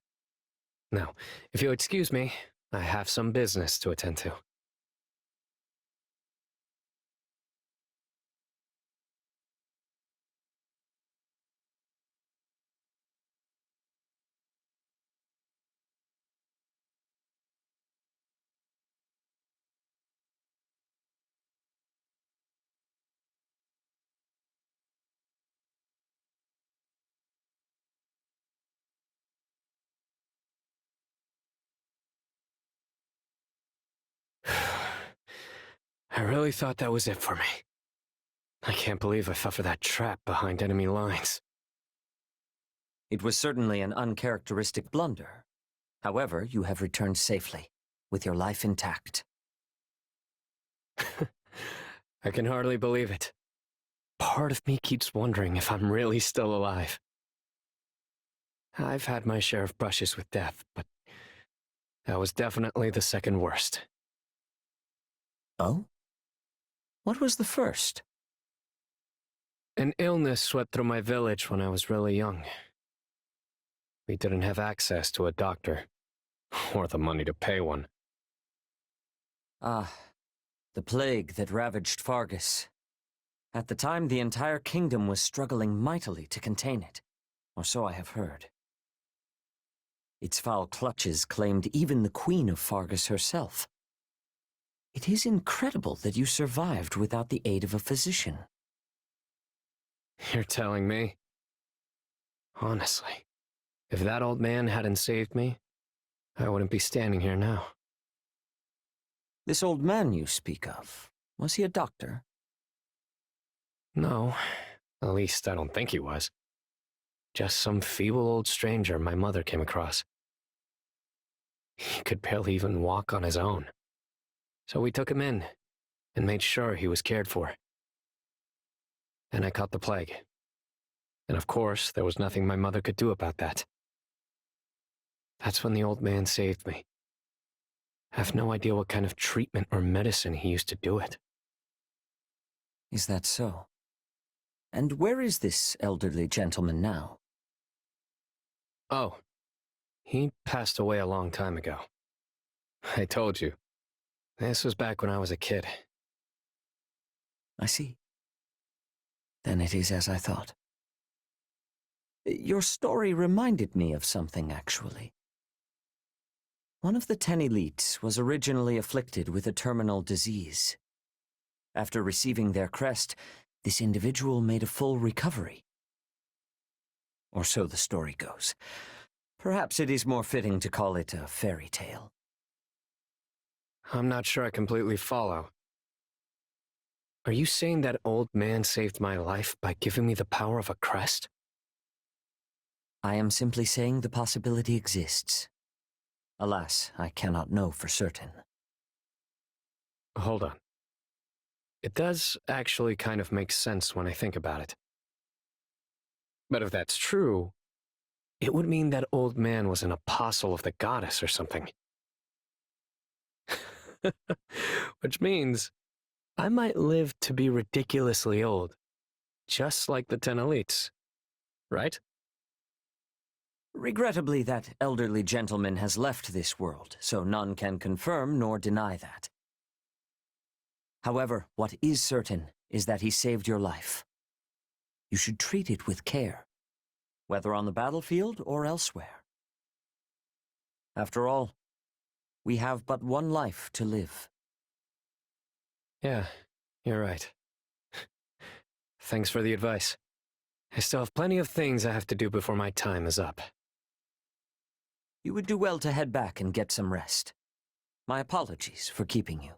Now, if you'll excuse me, I have some business to attend to. I really thought that was it for me. I can't believe I fell for that trap behind enemy lines. It was certainly an uncharacteristic blunder. However, you have returned safely, with your life intact. I can hardly believe it. Part of me keeps wondering if I'm really still alive. I've had my share of brushes with death, but that was definitely the second worst. Oh? What was the first? An illness swept through my village when I was really young. We didn't have access to a doctor, or the money to pay one. Ah, the plague that ravaged Fargus. At the time, the entire kingdom was struggling mightily to contain it, or so I have heard. Its foul clutches claimed even the Queen of Fargus herself. It is incredible that you survived without the aid of a physician. You're telling me? Honestly, if that old man hadn't saved me, I wouldn't be standing here now. This old man you speak of, was he a doctor? No, at least I don't think he was. Just some feeble old stranger my mother came across. He could barely even walk on his own. So we took him in and made sure he was cared for. And I caught the plague. And of course, there was nothing my mother could do about that. That's when the old man saved me. I have no idea what kind of treatment or medicine he used to do it. Is that so? And where is this elderly gentleman now? Oh, he passed away a long time ago. I told you. This was back when I was a kid. I see. Then it is as I thought. Your story reminded me of something, actually. One of the 10 elites was originally afflicted with a terminal disease. After receiving their crest, this individual made a full recovery. Or so the story goes. Perhaps it is more fitting to call it a fairy tale. I'm not sure I completely follow. Are you saying that old man saved my life by giving me the power of a crest? I am simply saying the possibility exists. Alas, I cannot know for certain. Hold on. It does actually kind of make sense when I think about it. But if that's true, it would mean that old man was an apostle of the goddess or something. Which means I might live to be ridiculously old, just like the 10 elites, right? Regrettably, that elderly gentleman has left this world, so none can confirm nor deny that. However, what is certain is that he saved your life. You should treat it with care, whether on the battlefield or elsewhere. After all, we have but one life to live. Yeah, you're right. Thanks for the advice. I still have plenty of things I have to do before my time is up. You would do well to head back and get some rest. My apologies for keeping you.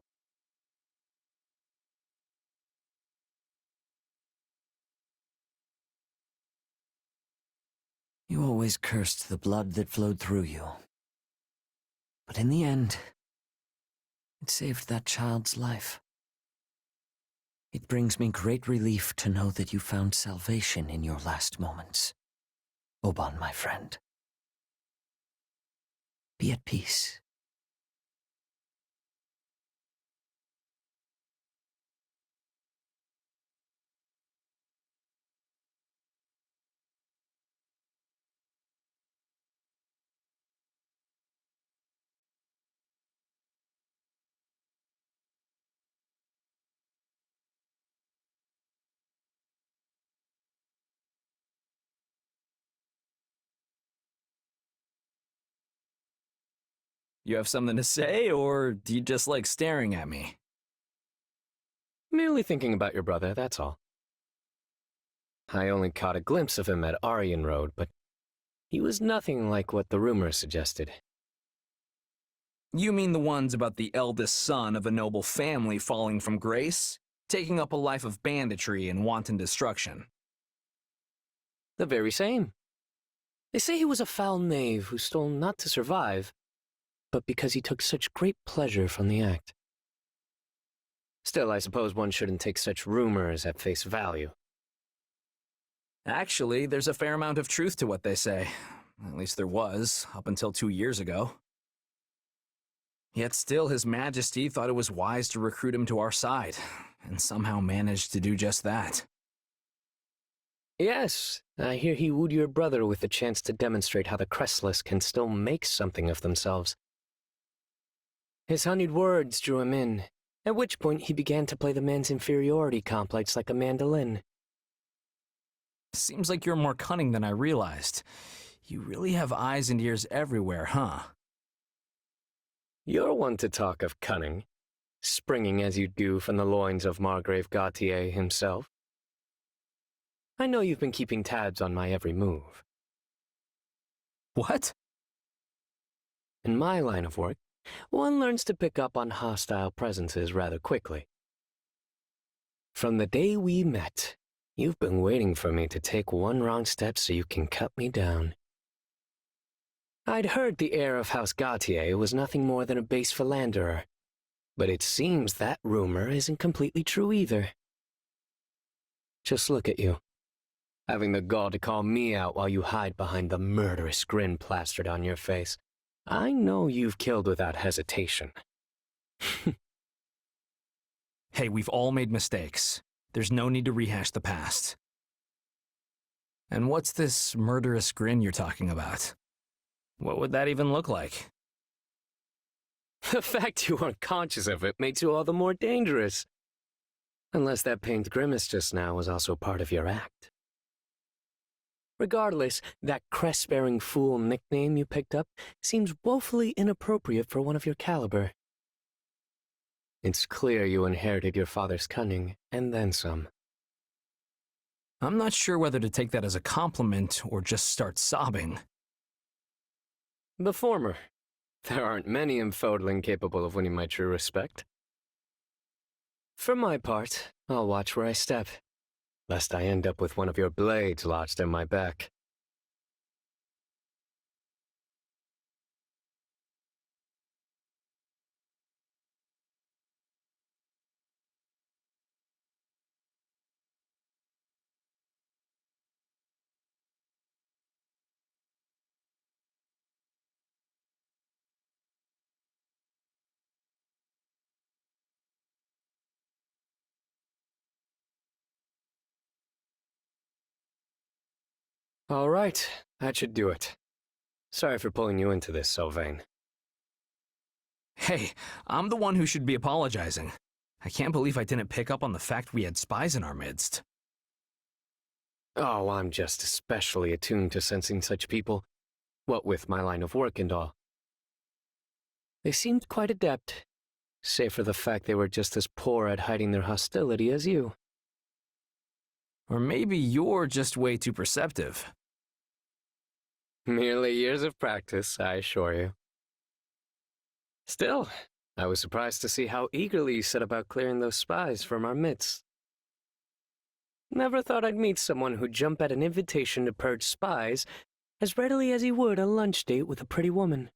You always cursed the blood that flowed through you. But in the end, it saved that child's life. It brings me great relief to know that you found salvation in your last moments. Oban, my friend. Be at peace. You have something to say, or do you just like staring at me? Merely thinking about your brother, that's all. I only caught a glimpse of him at Aryan Road, but he was nothing like what the rumors suggested. You mean the ones about the eldest son of a noble family falling from grace, taking up a life of banditry and wanton destruction? The very same. They say he was a foul knave who stole not to survive, but because he took such great pleasure from the act. Still, I suppose one shouldn't take such rumors at face value. Actually, there's a fair amount of truth to what they say. At least there was, up until 2 years ago. Yet still, His Majesty thought it was wise to recruit him to our side, and somehow managed to do just that. Yes, I hear he wooed your brother with the chance to demonstrate how the Crestless can still make something of themselves. His honeyed words drew him in, at which point he began to play the man's inferiority complex like a mandolin. Seems like you're more cunning than I realized. You really have eyes and ears everywhere, huh? You're one to talk of cunning, springing as you do from the loins of Margrave Gautier himself. I know you've been keeping tabs on my every move. What? In my line of work, one learns to pick up on hostile presences rather quickly. From the day we met, you've been waiting for me to take one wrong step so you can cut me down. I'd heard the heir of House Gautier was nothing more than a base philanderer, but it seems that rumor isn't completely true either. Just look at you, having the gall to call me out while you hide behind the murderous grin plastered on your face. I know you've killed without hesitation. Hey, we've all made mistakes. There's no need to rehash the past. And what's this murderous grin you're talking about? What would that even look like? The fact you aren't conscious of it makes you all the more dangerous. Unless that pained grimace just now was also part of your act. Regardless, that crest-bearing fool nickname you picked up seems woefully inappropriate for one of your caliber. It's clear you inherited your father's cunning, and then some. I'm not sure whether to take that as a compliment or just start sobbing. The former. There aren't many in Fodling capable of winning my true respect. For my part, I'll watch where I step, lest I end up with one of your blades lodged in my back. All right, that should do it. Sorry for pulling you into this, Sylvain. Hey, I'm the one who should be apologizing. I can't believe I didn't pick up on the fact we had spies in our midst. Oh, I'm just especially attuned to sensing such people, what with my line of work and all. They seemed quite adept, save for the fact they were just as poor at hiding their hostility as you. Or maybe you're just way too perceptive. Merely years of practice, I assure you. Still, I was surprised to see how eagerly you set about clearing those spies from our midst. Never thought I'd meet someone who'd jump at an invitation to purge spies as readily as he would a lunch date with a pretty woman.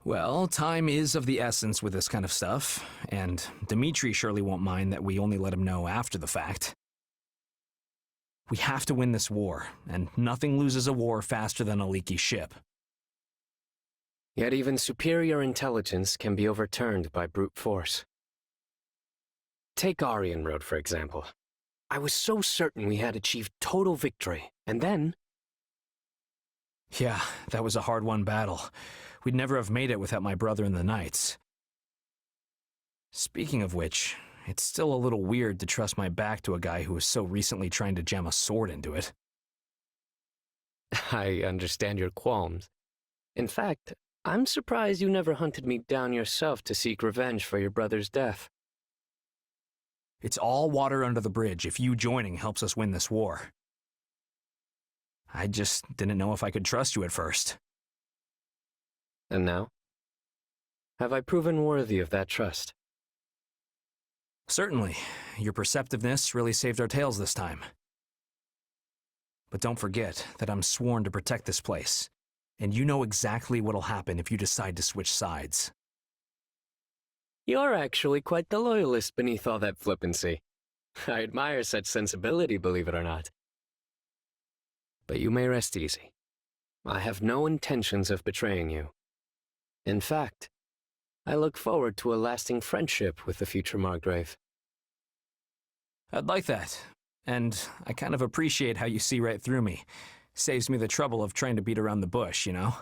Well, time is of the essence with this kind of stuff, and Dmitri surely won't mind that we only let him know after the fact. We have to win this war, and nothing loses a war faster than a leaky ship. Yet even superior intelligence can be overturned by brute force. Take Aryan Road, for example. I was so certain we had achieved total victory, and then... Yeah, that was a hard-won battle. We'd never have made it without my brother and the Knights. Speaking of which, it's still a little weird to trust my back to a guy who was so recently trying to jam a sword into it. I understand your qualms. In fact, I'm surprised you never hunted me down yourself to seek revenge for your brother's death. It's all water under the bridge if you joining helps us win this war. I just didn't know if I could trust you at first. And now? Have I proven worthy of that trust? Certainly. Your perceptiveness really saved our tails this time. But don't forget that I'm sworn to protect this place, and you know exactly what'll happen if you decide to switch sides. You're actually quite the loyalist beneath all that flippancy. I admire such sensibility, believe it or not. But you may rest easy. I have no intentions of betraying you. In fact, I look forward to a lasting friendship with the future Margrave. I'd like that, and I kind of appreciate how you see right through me. Saves me the trouble of trying to beat around the bush, you know?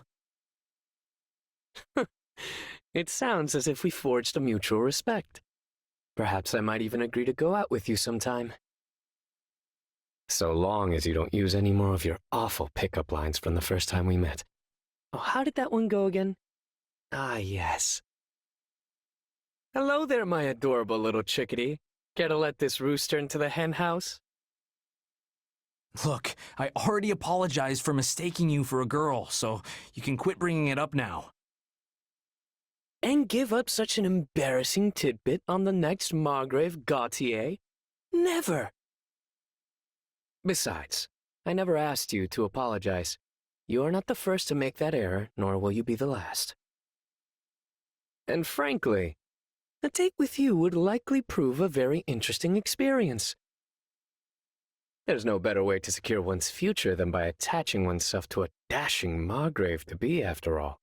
It sounds as if we forged a mutual respect. Perhaps I might even agree to go out with you sometime. So long as you don't use any more of your awful pickup lines from the first time we met. Oh, how did that one go again? Ah, yes. Hello there, my adorable little chickadee. Care to let this rooster into the hen house? Look, I already apologized for mistaking you for a girl, so you can quit bringing it up now. And give up such an embarrassing tidbit on the next Margrave Gautier? Never! Besides, I never asked you to apologize. You are not the first to make that error, nor will you be the last. And frankly, a date with you would likely prove a very interesting experience. There's no better way to secure one's future than by attaching oneself to a dashing Margrave to be, after all.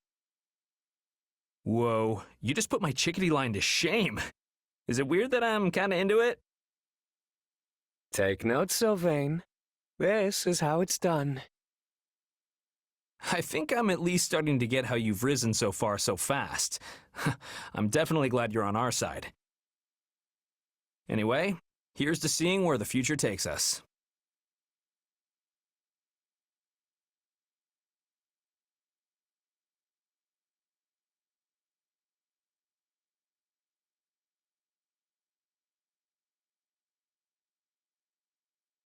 Whoa, you just put my chickadee line to shame. Is it weird that I'm kinda into it? Take note, Sylvain. This is how it's done. I think I'm at least starting to get how you've risen so far so fast. I'm definitely glad you're on our side. Anyway, here's to seeing where the future takes us.